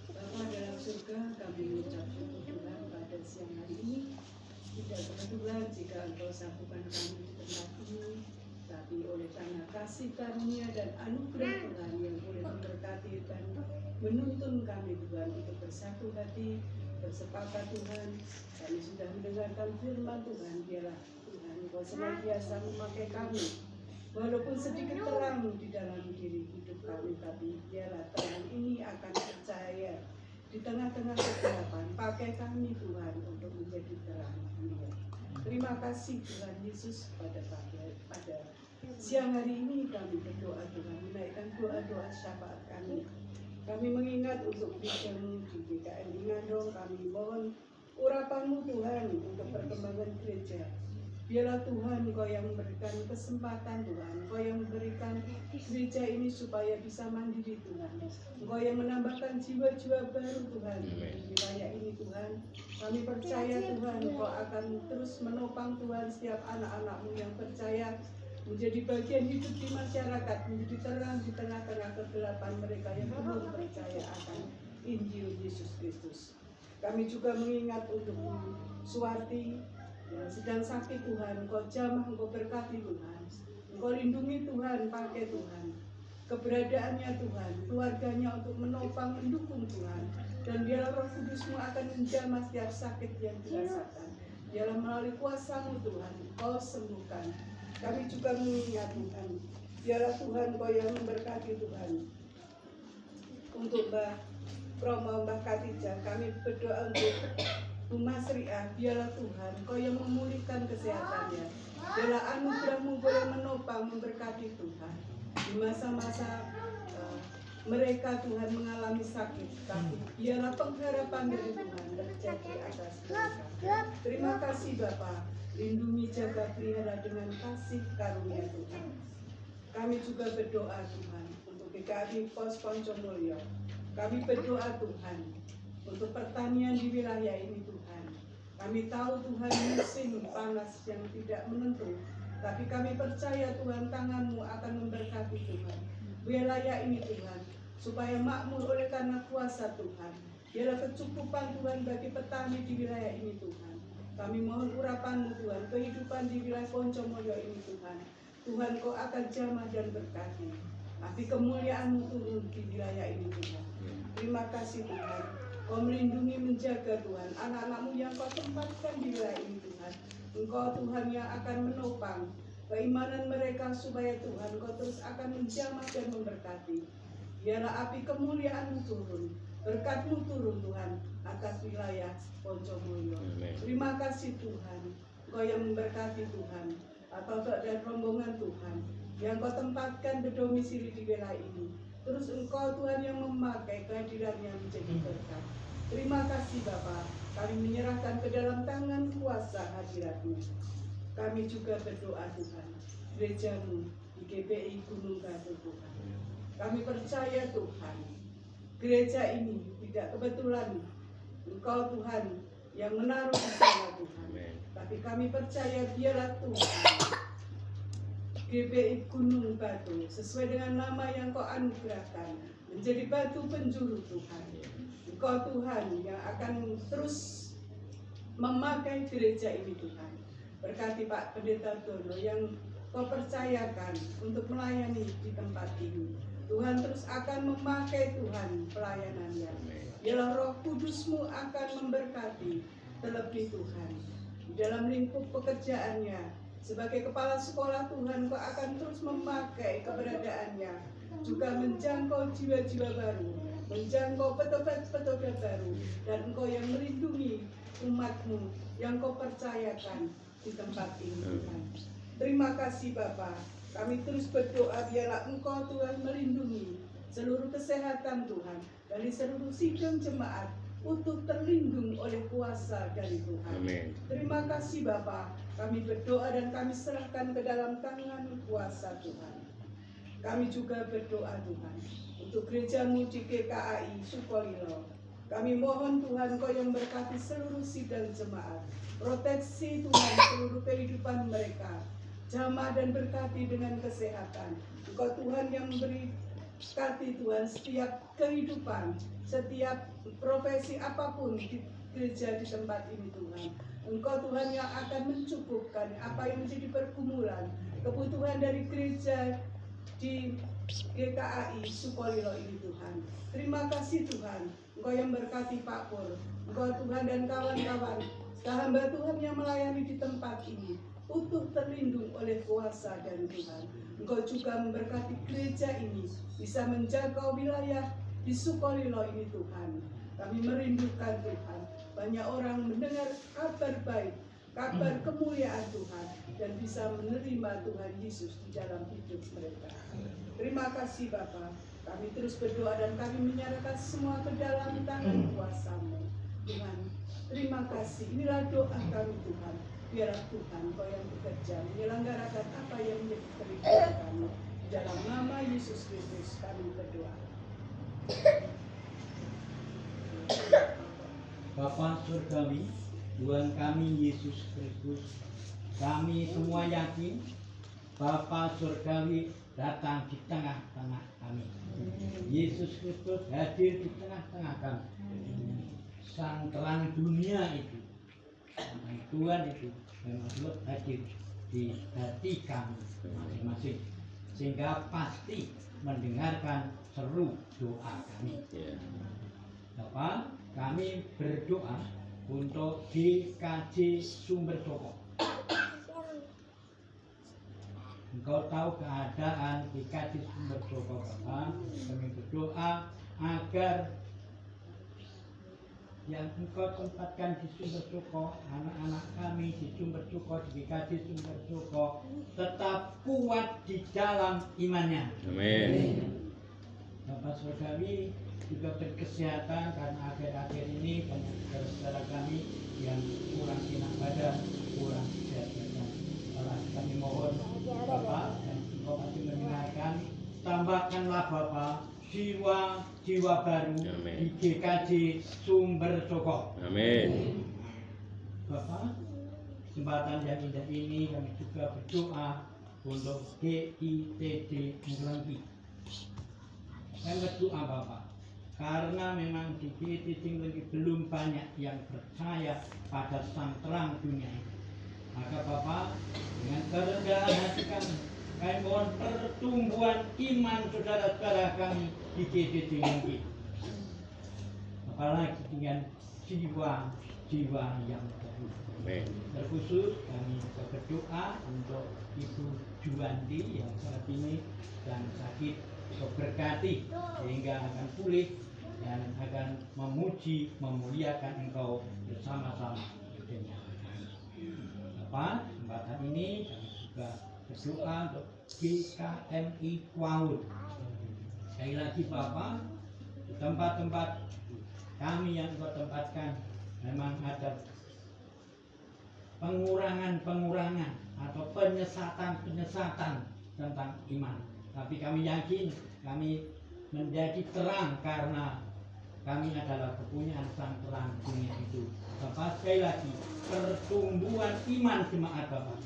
Bapa dalam surga, kami mengucap syukur Tuhan pada siang hari ini. Tidak kebetulan jika Engkau satukan kami di tempat ini, tapi oleh karena kasih karunia dan anugerah Tuhan yang boleh memberkati dan menuntun kami Tuhan untuk bersatu hati, bersepakat Tuhan. Kami sudah mendengarkan firman Tuhan, biarlah Tuhan Engkau senantiasa memakai kami. Walaupun sedikit terang di dalam diri hidup kami, tapi biarlah terang ini akan percaya di tengah-tengah kegelapan. Pakai kami Tuhan untuk menjadi terang dunia. Terima kasih Tuhan Yesus pada siang hari ini kami berdoa Tuhan, menaikkan doa-doa syafaat kami. Kami mengingat untuk gerejamu di GKM Ingandong, kami mohon urapan-Mu Tuhan untuk perkembangan gereja. Biarlah Tuhan Engkau yang memberikan kesempatan Tuhan, Engkau yang memberikan gereja ini supaya bisa mandiri Tuhan. Engkau yang menambahkan jiwa-jiwa baru Tuhan di wilayah ini Tuhan. Kami percaya Tuhan Engkau akan terus menopang Tuhan setiap anak-anak-Mu yang percaya menjadi bagian hidup di masyarakat, menjadi terang di tengah-tengah kegelapan mereka yang belum percaya akan Injil Yesus Kristus. Kami juga mengingat untuk Suwarti yang sedang sakit Tuhan, Engkau jamah, Engkau berkati Tuhan, Engkau lindungi Tuhan, pakai Tuhan, keberadaannya Tuhan, keluarganya untuk menopang, mendukung Tuhan, dan biarlah Roh Kudus-Mu akan menjamah setiap sakit yang dirasakan. Biarlah melalui kuasa-Mu Tuhan, Engkau sembuhkan. Kami juga mengingat Tuhan, biarlah Tuhan Engkau yang memberkati Tuhan. Untuk Mbak Promo, Mbak Katija, kami berdoa untuk Bu Mas Riah, biarlah Tuhan Engkau yang memulihkan kesehatannya. Biarlah anugerah-Mu boleh menopang, memberkati Tuhan. Di masa-masa mereka Tuhan mengalami sakit, tapi biarlah pengharapan dari Tuhan terjadi atas mereka. Terima kasih Bapa, lindungi, jaga, pelihara dengan kasih karunia Tuhan. Kami juga berdoa Tuhan untuk GKI Pos Poncomulyo. Kami berdoa Tuhan untuk pertanian di wilayah ini Tuhan. Kami tahu Tuhan musim panas yang tidak menentu, tapi kami percaya Tuhan tangan-Mu akan memberkati Tuhan wilayah ini Tuhan, supaya makmur oleh karena kuasa Tuhan. Biarlah kecukupan Tuhan bagi petani di wilayah ini Tuhan. Kami mohon urapan-Mu Tuhan, kehidupan di wilayah Poncomulyo ini Tuhan. Tuhan Kau akan jamah dan berkati. Tapi kemuliaan-Mu turun di wilayah ini Tuhan. Terima kasih Tuhan. Kau melindungi, menjaga Tuhan anak-anak-Mu yang Kau tempatkan di wilayah ini Tuhan. Engkau Tuhan yang akan menopang keimanan mereka supaya Tuhan Kau terus akan menjamah dan memberkati. Biarlah api kemuliaan-Mu turun, berkat-Mu turun Tuhan atas wilayah Poncomulyo. Terima kasih Tuhan, Kau yang memberkati Tuhan, atau dan rombongan Tuhan yang Kau tempatkan berdomisili di wilayah ini. Terus Engkau Tuhan yang memakai kehadirannya menjadi berkat. Terima kasih Bapa, kami menyerahkan ke dalam tangan kuasa hadirat-Mu. Kami juga berdoa Tuhan, gereja-Mu di GPI Gunung Batu Tuhan. Kami percaya Tuhan, gereja ini tidak kebetulan Engkau Tuhan yang menaruh di sana Tuhan. Tapi kami percaya biarlah Tuhan GPI Gunung Batu sesuai dengan nama yang Kau anugerahkan menjadi batu penjuru Tuhan. Engkau Tuhan yang akan terus memakai gereja ini Tuhan. Berkati Pak Pendeta Dono yang Kau percayakan untuk melayani di tempat ini. Tuhan terus akan memakai Tuhan pelayanannya. Biarlah Roh Kudus-Mu akan memberkati, terlebih Tuhan di dalam lingkup pekerjaannya sebagai kepala sekolah. Tuhan Kau akan terus memakai keberadaannya juga menjangkau jiwa-jiwa baru, menjangkau petugas-petugas baru, dan Engkau yang melindungi umat-Mu yang Kau percayakan di tempat ini Tuhan. Terima kasih Bapa. Kami terus berdoa biarlah Engkau Tuhan melindungi seluruh kesehatan Tuhan dari seluruh sidang jemaat untuk terlindung oleh kuasa dari Tuhan. Amin. Terima kasih Bapa. Kami berdoa dan kami serahkan ke dalam tangan kuasa Tuhan. Kami juga berdoa Tuhan untuk gereja-Mu di GKAI Sukolilo. Kami mohon Tuhan Kau yang berkati seluruh sidang jemaat. Proteksi Tuhan seluruh kehidupan mereka. Jamah dan berkati dengan kesehatan. Engkau Tuhan yang berkati Tuhan setiap kehidupan, setiap profesi apapun di gereja di tempat ini Tuhan. Engkau Tuhan yang akan mencukupkan apa yang menjadi pergumulan, kebutuhan dari gereja di GKAI Sukolilo ini Tuhan. Terima kasih Tuhan. Engkau yang berkati Pak Pur, Engkau Tuhan dan kawan-kawan, hamba Tuhan yang melayani di tempat ini untuk terlindung oleh kuasa dari Tuhan. Engkau juga memberkati gereja ini bisa menjaga wilayah di Sukolilo ini Tuhan. Kami merindukan Tuhan. Banyak orang mendengar kabar baik, kabar kemuliaan Tuhan, dan bisa menerima Tuhan Yesus di dalam hidup mereka. Terima kasih Bapa. Kami terus berdoa dan kami menyerahkan semua ke dalam tangan kuasa-Mu. Tuhan, terima kasih. Inilah doa kami Tuhan. Biarlah Tuhan Kau yang bekerja menyelenggarakan apa yang menjadi kehendak kami. Di dalam nama Yesus Kristus kami berdoa. Bapa surgawi, Tuhan kami Yesus Kristus, kami semua yakin Bapa surgawi datang di tengah-tengah kami. Yesus Kristus hadir di tengah-tengah kami. Sang terang dunia itu, Tuhan itu memang hadir di hati kami masing-masing, sehingga pasti mendengarkan seru doa kami. Bapak, kami berdoa untuk GKJ Sumber Joko. Engkau tahu keadaan GKJ Sumber Joko, Bapak. Kami berdoa agar yang Engkau tempatkan di Sumber Joko, anak-anak kami di Sumber Joko, di GKJ Sumber Joko, tetap kuat di dalam imannya. Amin. Bapak Saudari juga berkesehatan karena akhir-akhir ini banyak saudara kami yang kurang enak badan, kurang sehat badan. Kami mohon Bapak dan Engkau pasti mendengarkan, tambahkanlah Bapak jiwa-jiwa baru. Amin. Di GKJ Sumber Joko. Amin. Bapak, kesempatan yang indah ini kami juga berdoa untuk GITD Enggelengi. Saya berdoa Bapak, karena memang di GITD Enggelengi belum banyak yang percaya pada sang terang dunia ini. Maka Bapak, dengan kerendahan hati kami mohon pertumbuhan iman saudara-saudara kami di GITD Enggelengi. Apalagi dengan jiwa-jiwa yang baru. Terkhusus kami berdoa untuk Ibu Juwanti yang saat ini sedang sakit, berkati sehingga akan pulih dan akan memuji, memuliakan Engkau bersama-sama dengan kami. Bapak, kesempatan ini kami juga berdoa untuk GKMI Kuaun. Sekali lagi Bapak, di tempat-tempat kami yang Engkau tempatkan memang ada pengurangan atau penyesatan tentang iman. Tapi kami yakin kami menjadi terang karena kami adalah kepunyaan sang terang dunia itu. Bapak, sekali lagi pertumbuhan iman jemaat Bapak.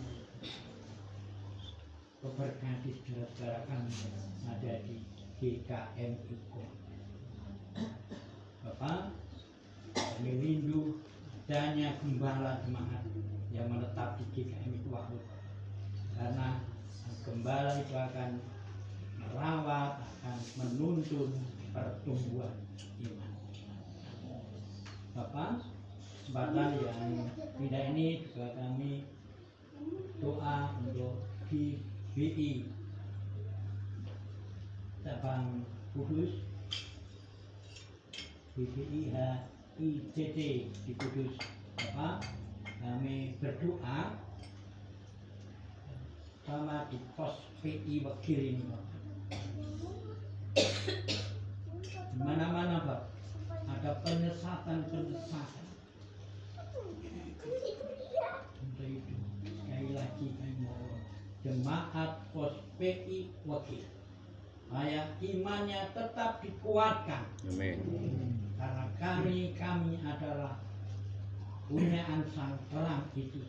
Berkati saudara-saudara kami ada di GKMI. Bapak, kami rindu adanya gembala jemaat yang menetap di GKMI Wahud, karena gembala itu akan merawat, akan menuntun pertumbuhan iman. Bapak, kesempatan yang indah ini juga kami doa untuk GBI cabang Kudus, GBI HICT di Kudus. Bapak, kami berdoa sama di pos PI Wekil ini, Pak. Di mana-mana, Pak, ada penyesatan-penyesatan. Untuk itu, sekali lagi kami mohon jemaat pos PI Wekil, supaya imannya tetap dikuatkan. Amin. Karena kami adalah punyaan Sang Terang itu.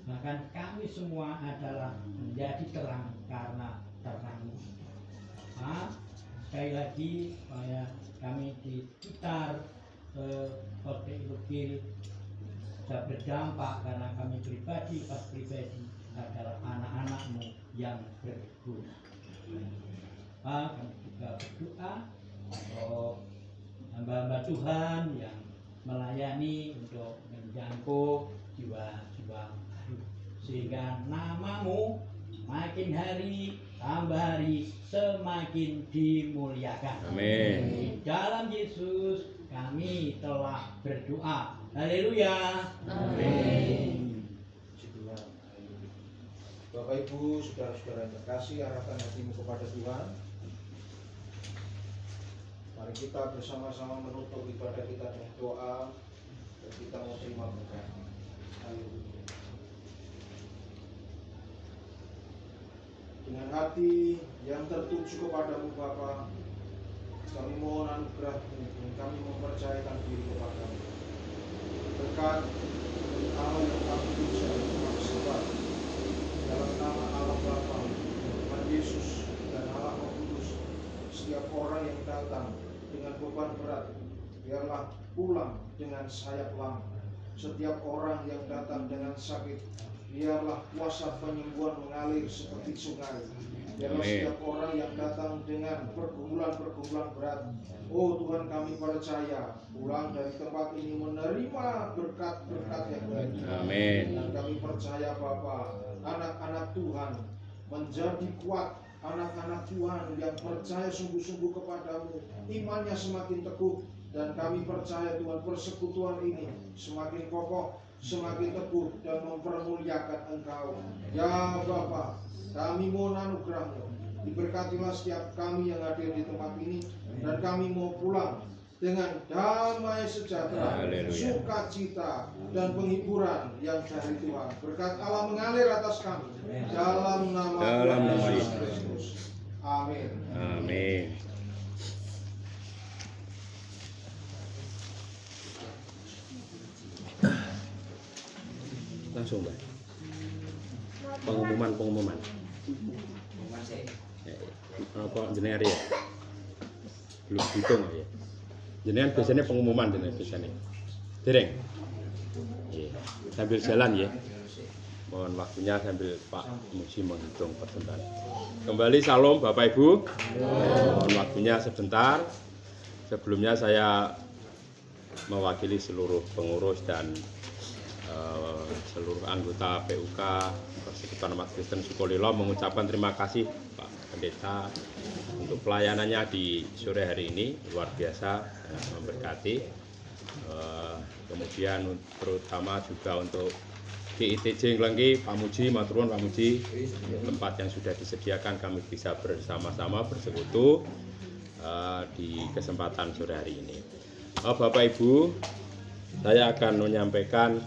Bahkan kami semua adalah menjadi terang karena terang. Sekali lagi supaya kami di sekitar Kota Ilukil bisa berdampak karena kami pribadi adalah anak-anakmu yang berguna. Kami juga berdoa untuk hamba-hamba Tuhan yang melayani untuk menjangkau jiwa-jiwa baru, sehingga namamu makin hari tambah hari semakin dimuliakan. Amin. Di dalam Yesus kami telah berdoa. Haleluya. Amin. Bapak Ibu, saudara-saudara yang terkasih, arahkan hatimu kepada Tuhan. Mari kita bersama-sama menutup ibadah kita dengan doa dan kita mau terima berkat. Haleluya. Dengan hati yang tertuju kepadamu Bapa, kami mohon anugerah-Mu dan kami mempercayakan diri kepadamu. Berkat Allah yang kami puja dan kami sembah dalam nama Allah Bapa, Tuhan Yesus dan Allah Roh Kudus. Setiap orang yang datang dengan beban berat, biarlah pulang dengan sayap lam. Setiap orang yang datang dengan sakit, biarlah kuasa penyembuhan mengalir seperti sungai. Biarlah setiap orang yang datang dengan pergumulan-pergumulan berat, oh Tuhan, kami percaya pulang dari tempat ini menerima berkat-berkat yang baik. Amin. Dan kami percaya Bapa, anak-anak Tuhan menjadi kuat, anak-anak Tuhan yang percaya sungguh-sungguh kepadamu, imannya semakin teguh. Dan kami percaya Tuhan, persekutuan ini semakin kokoh, semakin teguh dan mempermuliakan Engkau. Ya Bapa, kami mohon anugerah-Mu, diberkatilah setiap kami yang hadir di tempat ini, dan kami mau pulang dengan damai sejahtera, sukacita dan penghiburan yang dari Tuhan. Berkat Allah mengalir atas kami dalam nama Yesus Kristus. Amin. Amin. Langsung, Mbak. Pengumuman. Apa jenengan ya? Belum hitung ya. Jenengan biasanya pengumuman jenengan biasanya. Dereng. Iya. Sambil jalan ya. Mohon waktunya sambil Pak Muji menghitung persembahan. Kembali salam Bapak Ibu. Mohon waktunya sebentar. Sebelumnya saya mewakili seluruh pengurus dan seluruh anggota PUK Persekutuan Umat Kristen Sukolilo mengucapkan terima kasih Pak Pendeta untuk pelayanannya di sore hari ini, luar biasa, memberkati. Kemudian terutama juga untuk GITJ Nglengki, Pak Muji, matur nuwun Pak Muji, tempat yang sudah disediakan kami bisa bersama-sama bersekutu di kesempatan sore hari ini. Bapak Ibu, saya akan menyampaikan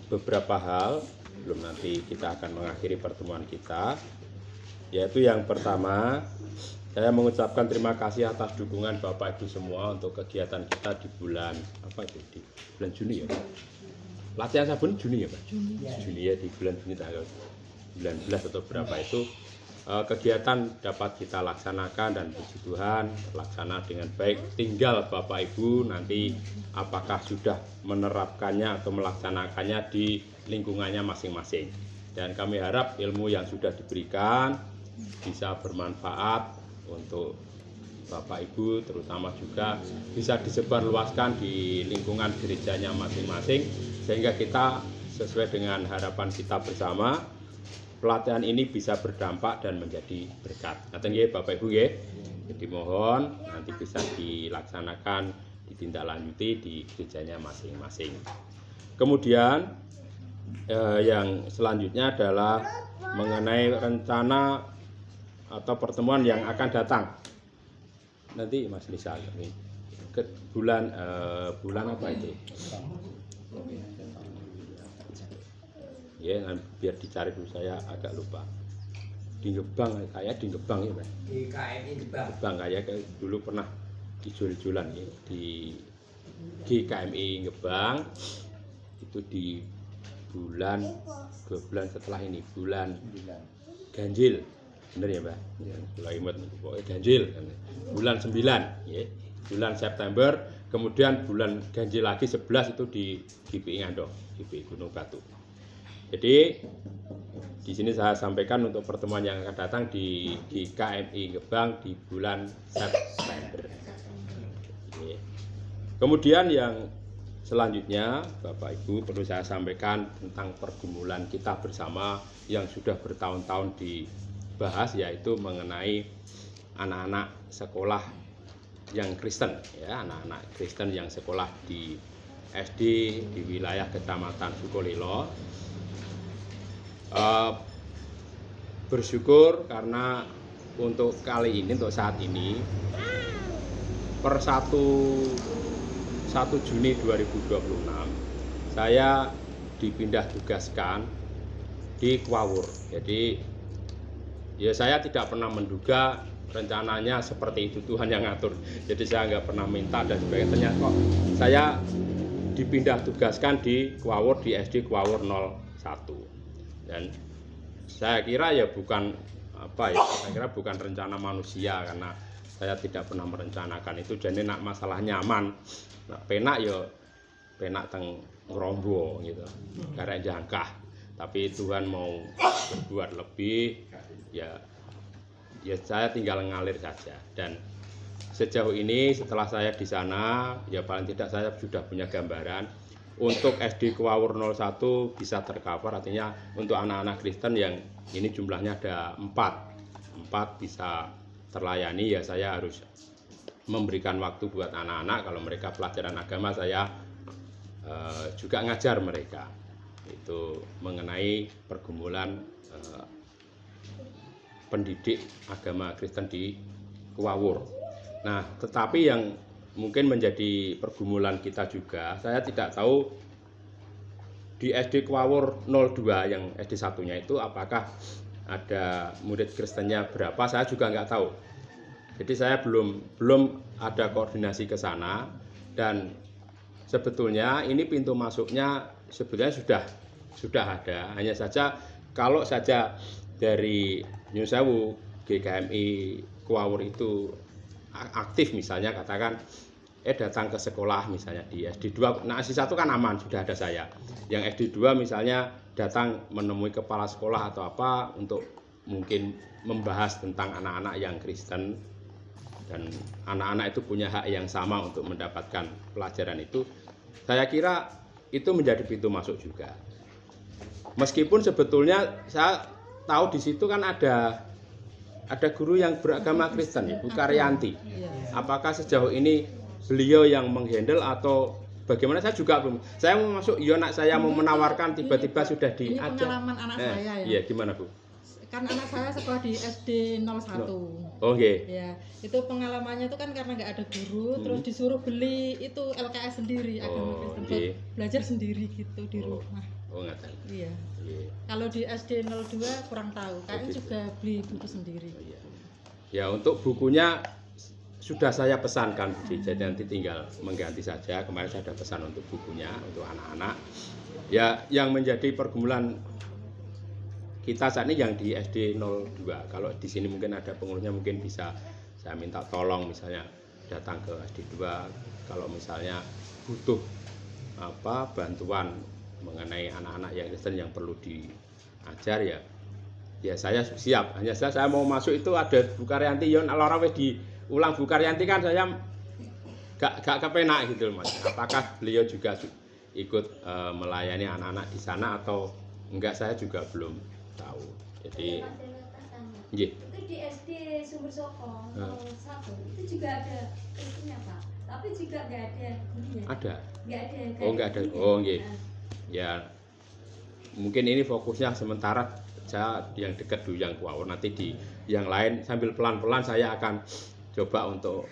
beberapa hal sebelum nanti kita akan mengakhiri pertemuan kita, yaitu yang pertama, saya mengucapkan terima kasih atas dukungan Bapak Ibu semua untuk kegiatan kita di bulan di bulan Juni ya. Latihan sabun Juni ya Pak? Juni ya, di bulan Juni tanggal 19 atau berapa itu kegiatan dapat kita laksanakan dan puji Tuhan terlaksana dengan baik. Tinggal Bapak Ibu nanti apakah sudah menerapkannya atau melaksanakannya di lingkungannya masing-masing. Dan kami harap ilmu yang sudah diberikan bisa bermanfaat untuk Bapak Ibu, terutama juga bisa disebarluaskan di lingkungan gerejanya masing-masing, sehingga kita sesuai dengan harapan kita bersama, pelatihan ini bisa berdampak dan menjadi berkat. Ngaten nggih Bapak Ibu nggih. Jadi mohon nanti bisa dilaksanakan, ditindaklanjuti di gerejanya masing-masing. Kemudian yang selanjutnya adalah mengenai rencana atau pertemuan yang akan datang. Nanti Mas Lisa ini ke bulan apa itu? Ya, biar dicari dulu, saya agak lupa. Di Gebang, kayak di Gebang ya, Pak. Di KMI Gebang. Gebang kayak dulu pernah dijul-julan ya, di GKMI Gebang itu di bulan 2 bulan setelah ini, bulan Ganjil. Bener ya, Pak? Mulai imut pokoknya Ganjil. Bulan 9 ya. Bulan September, kemudian bulan Ganjil lagi 11 itu di GPI Ngandong, GPI Gunung Batu. Jadi di sini saya sampaikan untuk pertemuan yang akan datang di KMI Gebang di bulan September. Oke. Kemudian yang selanjutnya Bapak Ibu perlu saya sampaikan tentang pergumulan kita bersama yang sudah bertahun-tahun dibahas, yaitu mengenai anak-anak sekolah yang Kristen ya, anak-anak Kristen yang sekolah di SD di wilayah Kecamatan Sukolilo. Bersyukur karena untuk kali ini, untuk saat ini, per 1 Juni 2026 saya dipindah tugaskan di Kwawur. Jadi ya saya tidak pernah menduga rencananya seperti itu, Tuhan yang ngatur. Jadi saya nggak pernah minta dan sebagainya. Ternyata kok saya dipindah tugaskan di Kwawur, di SD Kwawur 01. Dan saya kira ya bukan apa ya, saya kira bukan rencana manusia, karena saya tidak pernah merencanakan itu. Jadi nak masalah nyaman, nak penak ya penak teng ngrombo gitu, karek jangkah. Tapi Tuhan mau berbuat lebih, ya saya tinggal ngalir saja. Dan sejauh ini setelah saya di sana, ya paling tidak saya sudah punya gambaran. Untuk SD Kwawur 01 bisa tercover, artinya untuk anak-anak Kristen yang ini jumlahnya ada 4 bisa terlayani. Ya saya harus memberikan waktu buat anak-anak. Kalau mereka pelajaran agama, saya juga ngajar mereka itu mengenai pergumulan pendidik agama Kristen di Kwawur. Nah, tetapi yang mungkin menjadi pergumulan kita juga, saya tidak tahu di SD Kwawur 02 yang SD satunya itu apakah ada murid Kristennya berapa, saya juga nggak tahu. Jadi saya belum ada koordinasi ke sana, dan sebetulnya ini pintu masuknya sebetulnya sudah ada. Hanya saja kalau saja dari Nyun Sewu GKMI Kwawur itu aktif, misalnya katakan datang ke sekolah misalnya di SD 2, nah SD 1 kan aman, sudah ada saya. Yang SD 2 misalnya datang menemui kepala sekolah atau apa untuk mungkin membahas tentang anak-anak yang Kristen, dan anak-anak itu punya hak yang sama untuk mendapatkan pelajaran itu. Saya kira itu menjadi pintu masuk juga. Meskipun sebetulnya saya tahu di situ kan ada guru yang beragama Kristen, Ibu Karyanti. Apakah sejauh ini beliau yang menghandle atau bagaimana, saya juga belum. Saya mau masuk, iya nak, saya mau menawarkan, tiba-tiba sudah Ini pengalaman anak saya ya. Iya, gimana Bu? Kan anak saya sekolah di SD 01. Oh, okay. Ya, itu pengalamannya itu kan karena nggak ada guru, terus disuruh beli itu LKS sendiri, agama Kristen, okay. Belajar sendiri gitu di rumah. Oh, nggak tahu. Iya. Yeah. Kalau di SD 02 kurang tahu, kayaknya gitu. juga beli buku sendiri. Oh, iya. Ya, untuk bukunya sudah saya pesankan, jadi nanti tinggal mengganti saja. Kemarin saya ada pesan untuk bukunya untuk anak-anak. Ya, yang menjadi pergumulan kita saat ini yang di SD 02. Kalau di sini mungkin ada pengurusnya, mungkin bisa saya minta tolong misalnya datang ke SD 2 kalau misalnya butuh bantuan mengenai anak-anak yang Kristen yang perlu diajar, ya ya saya siap. Hanya saya mau masuk itu ada Bu Karyanti, yon lara wis diulang Bu Karyanti kan saya gak kepenak gitu Mas. Apakah beliau juga ikut melayani anak-anak di sana atau enggak, saya juga belum tahu. Jadi nggih. Itu di SD Sumber Sokong, 1 itu juga ada itunya Pak. Tapi juga nggak ada gurunya. Ada. Nggak ada. Oh, nggak ada. Oh, nggih. Ya. Mungkin ini fokusnya sementara saya yang dekat dulu yang Kuawur, nanti di yang lain sambil pelan-pelan saya akan coba untuk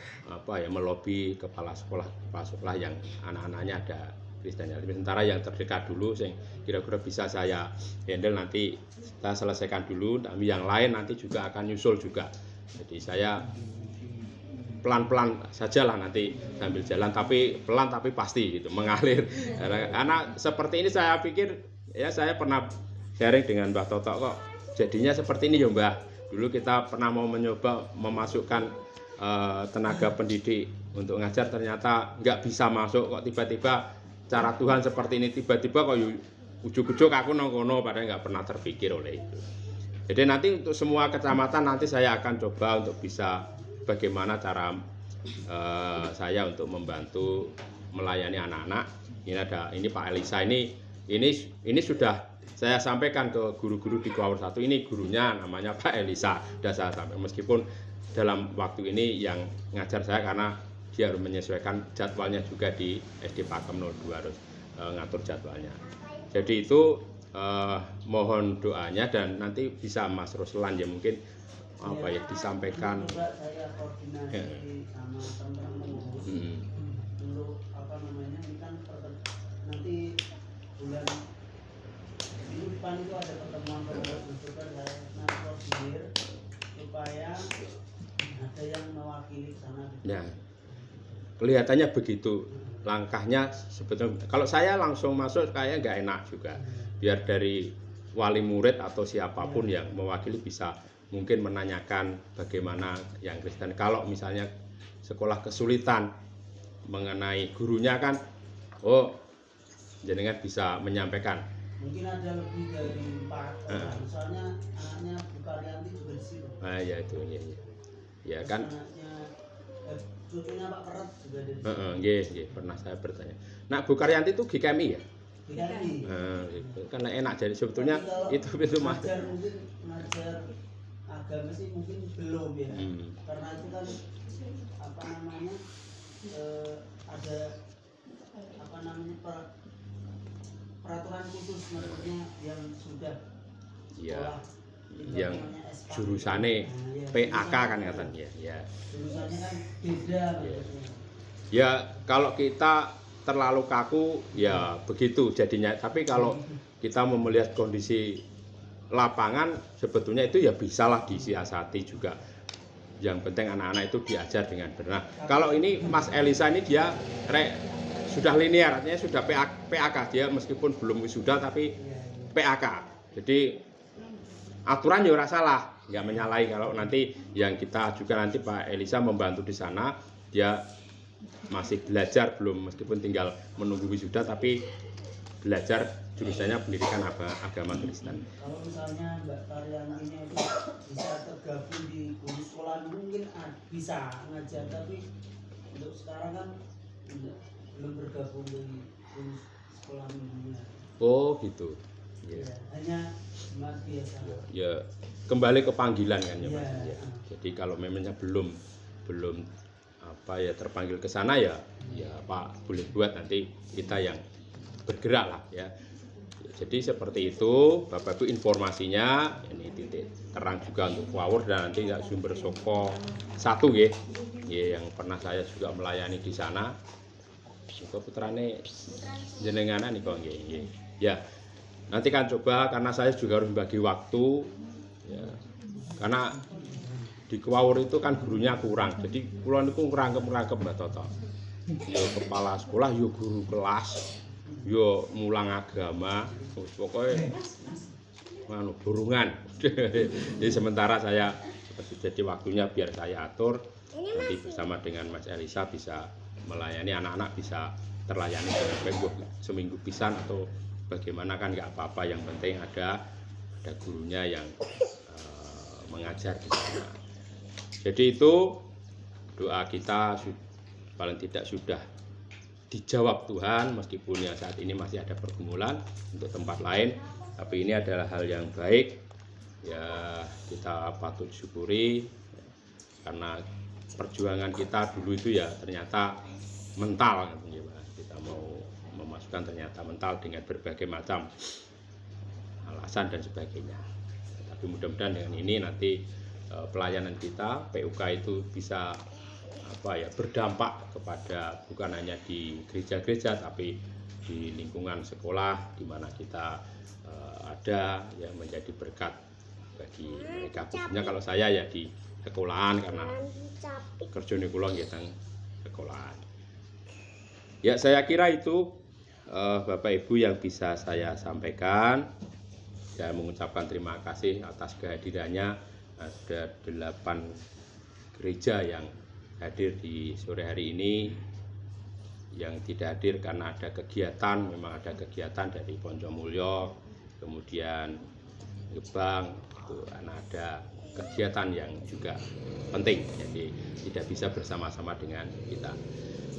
melobi kepala sekolah yang anak-anaknya ada Kristen. Sementara yang terdekat dulu yang kira-kira bisa saya handle, nanti kita selesaikan dulu, tapi yang lain nanti juga akan nyusul juga. Jadi saya pelan-pelan sajalah nanti sambil jalan, tapi pelan tapi pasti gitu, mengalir. Karena seperti ini saya pikir ya, saya pernah sharing dengan Mbah Toto kok jadinya seperti ini ya Mbah. Dulu kita pernah mau mencoba memasukkan tenaga pendidik untuk ngajar, ternyata nggak bisa masuk, kok tiba-tiba cara Tuhan seperti ini, tiba-tiba kok ujuk-ujuk aku nongkono, padahal nggak pernah terpikir oleh itu. Jadi nanti untuk semua kecamatan nanti saya akan coba untuk bisa bagaimana cara saya untuk membantu melayani anak-anak. Ini Pak Elisa ini sudah saya sampaikan ke guru-guru di Kuawur 1, ini gurunya namanya Pak Elisa. Sudah saya sampaikan, meskipun dalam waktu ini yang ngajar saya karena dia harus menyesuaikan jadwalnya juga di SD Pakem 02, harus ngatur jadwalnya. Jadi itu mohon doanya, dan nanti bisa Mas Ruslan ya mungkin disampaikan. Coba saya koordinasi sama teman-teman pengurus untuk ini kan nanti bulan minggu depan itu ada pertemuan pengurus, itu kan saya koordinir supaya ada yang mewakili sana. Ya, kelihatannya begitu langkahnya sebetulnya. Kalau saya langsung masuk kayak nggak enak juga. Biar dari wali murid atau siapapun yang mewakili bisa mungkin menanyakan bagaimana yang Kristen. Kalau misalnya sekolah kesulitan mengenai gurunya kan, jenengan bisa menyampaikan. Mungkin ada lebih dari 4 orang. Misalnya anaknya Bu Karyanti juga di situ. Ya itu, ya kan. Anaknya cucunya Pak Peret juga ada di situ. Nggih, pernah saya bertanya. Nah, Bu Karyanti itu GKMI ya? GKMI. Itu kan enak, jadi sebetulnya itu pintu masuk. Mungkin ngajar agama sih mungkin belum ya. Karena itu kan ada peraturan khusus maksudnya yang sudah ya, yang jurusannya PAK kan katanya ya. Jurusannya kan beda maksudnya. Ya kalau kita terlalu kaku ya begitu jadinya, tapi kalau kita mau melihat kondisi lapangan sebetulnya itu ya bisalah disiasati juga. Yang penting anak-anak itu diajar dengan benar. Kalau ini Mas Elisa ini dia sudah linear, artinya sudah PAK, dia meskipun belum wisuda tapi PAK. Jadi aturan ya ora salah, nggak menyalahi. Kalau nanti yang kita juga nanti Pak Elisa membantu di sana, dia masih belajar belum, meskipun tinggal menunggu wisuda tapi belajar jurusannya pendidikan agama Kristen. Kalau misalnya Mbak Karyantinya itu bisa tergabung di guru sekolah mungkin bisa ngajar, tapi untuk sekarang kan belum bergabung di guru sekolah minggunya. Oh gitu. Ya. Hanya cuma biasa. Ya kembali ke panggilan kan ya Mas. Ya. Jadi kalau memangnya belum terpanggil ke sana ya Pak boleh buat, nanti kita yang bergerak lah ya. Jadi seperti itu Bapak Ibu informasinya. Ini titik terang juga untuk Kuawur, dan nanti Sumber Soko 1 ya, yang pernah saya juga melayani di sana. Juga putrane jenenganan nih kok nggih. Ya. Nanti kan coba, karena saya juga harus bagi waktu ya. Karena di Kuawur itu kan gurunya kurang. Jadi kula niku ngrangkep Mbak Toto. Yo kepala sekolah, yo guru kelas, yo mulang agama, pokoknya burungan. Jadi sementara saya jadi waktunya biar saya atur, nanti bersama dengan Mas Elisa bisa melayani anak-anak, bisa terlayani dengan baik seminggu pisan atau bagaimana kan nggak apa-apa, yang penting ada ada gurunya yang mengajar di sana. Jadi itu doa kita paling tidak sudah dijawab Tuhan, meskipun ya saat ini masih ada pergumulan untuk tempat lain, tapi ini adalah hal yang baik. Ya kita patut syukuri karena perjuangan kita dulu itu ya ternyata mental, kita mau memasukkan ternyata mental dengan berbagai macam alasan dan sebagainya. Tapi mudah-mudahan dengan ini nanti pelayanan kita PUK itu bisa berdampak kepada bukan hanya di gereja-gereja tapi di lingkungan sekolah di mana kita ada yang menjadi berkat bagi mereka, khususnya kalau saya ya di sekolahan karena kerja kula nggih teng sekolahan. Ya saya kira itu Bapak Ibu yang bisa saya sampaikan. Saya mengucapkan terima kasih atas kehadirannya. Ada 8 gereja yang hadir di sore hari ini. Yang tidak hadir karena ada kegiatan, memang ada kegiatan dari Poncomulyo, kemudian Gebang, itu karena ada kegiatan yang juga penting, jadi tidak bisa bersama-sama dengan kita.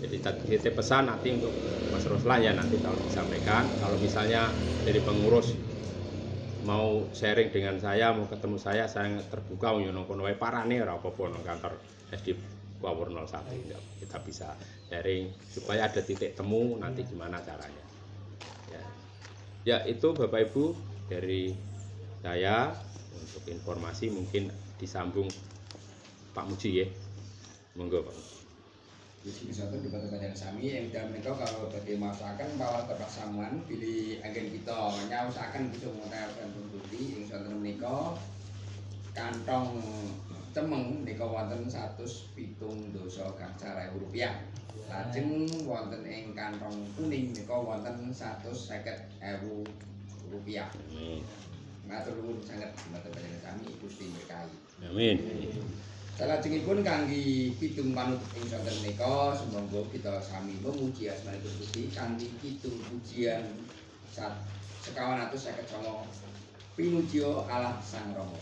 Jadi titip pesan nanti untuk Mas Roslan ya nanti kalau disampaikan, kalau misalnya dari pengurus mau sharing dengan saya, mau ketemu saya terbuka nyono kono wae parane ora apa-apa nang kantor SD Power 01 kita bisa sharing supaya ada titik temu nanti gimana caranya. Ya itu Bapak Ibu dari saya. Untuk informasi mungkin disambung Pak Muji ya. Monggo Pak. Di satu di bagian sami yang dalam mereka kalau tadi masakan bahwa terpaksaman pilih agen kita usahakan bisa mengatakan bukti yang satu mereka kantong cemeng mereka wonten 107 dosa gangsal rupiah. Lajeng wonten ing kantong kuning mereka wonten 150.000 rupiah. Matur nuwun sanget dumateng panjenengan sami Gusti berkahi. Amin. Salajengipun kangge kidung manut ing sonten menika sumangga kita sami memuji asmanipun Gusti kanthi kidung pujian 1159 pinujio Allah Sang Rama.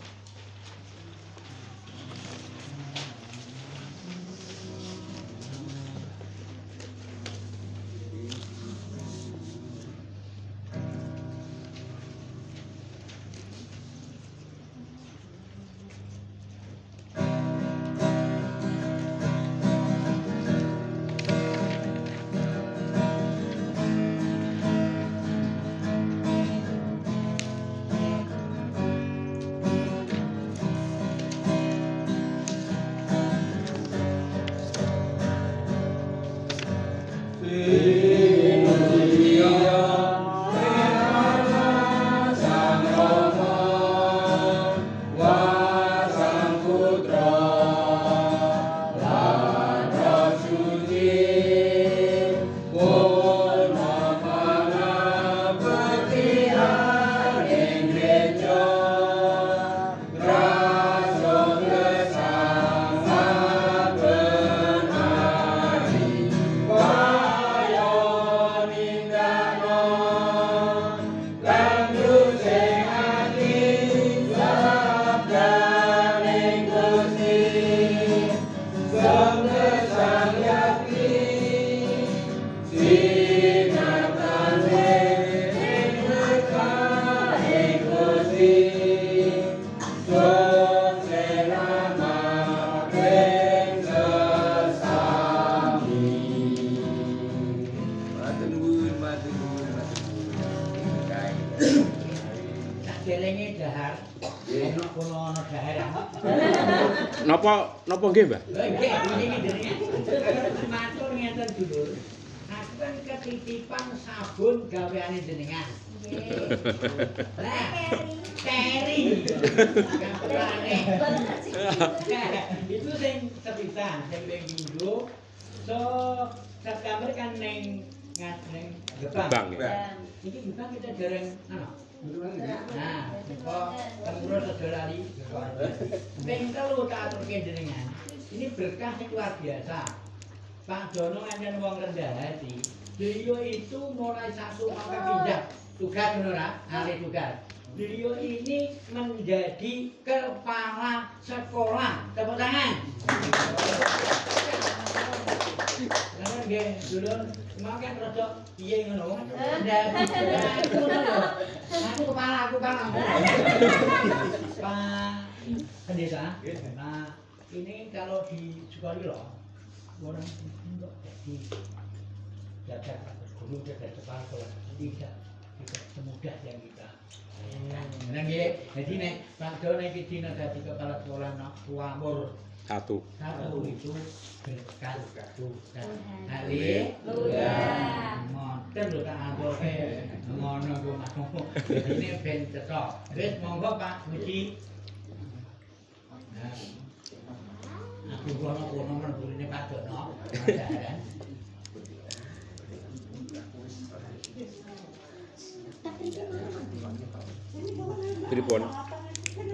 Napa nggih, Mbah? Nggih, nggih matur ngeten dulur. Aku kan ketitipan sabun gaweane jenengan. Nggih. Lah, Teri. Gampane. Itu sing sepisan, sing ping minggu. So, September kan ning Gebang. Iki Gebang kita jarang Nah, kok tempura sedolali. Ping 3 tak aturke jenengan. Ini berkah sing luar biasa. Pak Dono anjen wong rendah hati. Beliau itu mulai satu mangkat pindah tugas ngono ra, alih tugas. beliau ini menjadi kepala sekolah. Tepuk tangan. Karena nggih dulu mau kan rada piye ngono. Aku kepala. Pak Pendeta. Nah, ini kalau di Sukarilo orang untuk jadi jaga guru jaga kepala sekolah tidak semudah yang kita bayangkan. Jadi nek Pak Do nek dina dadi kepala sekolah nak umur Satu. itu berkat Tuhan. Haleluya. Ngoten lho tak atore ngono ku mau. Ini ben cetok. Wis monggo Pak Muji. Nah, aku kono menurune Pak Dono. Pripun?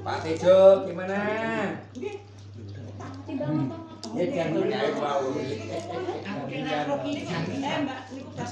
Pak Tejo gimana? Ya jantung mau. Aku kira roki jangan. Mbak niku pas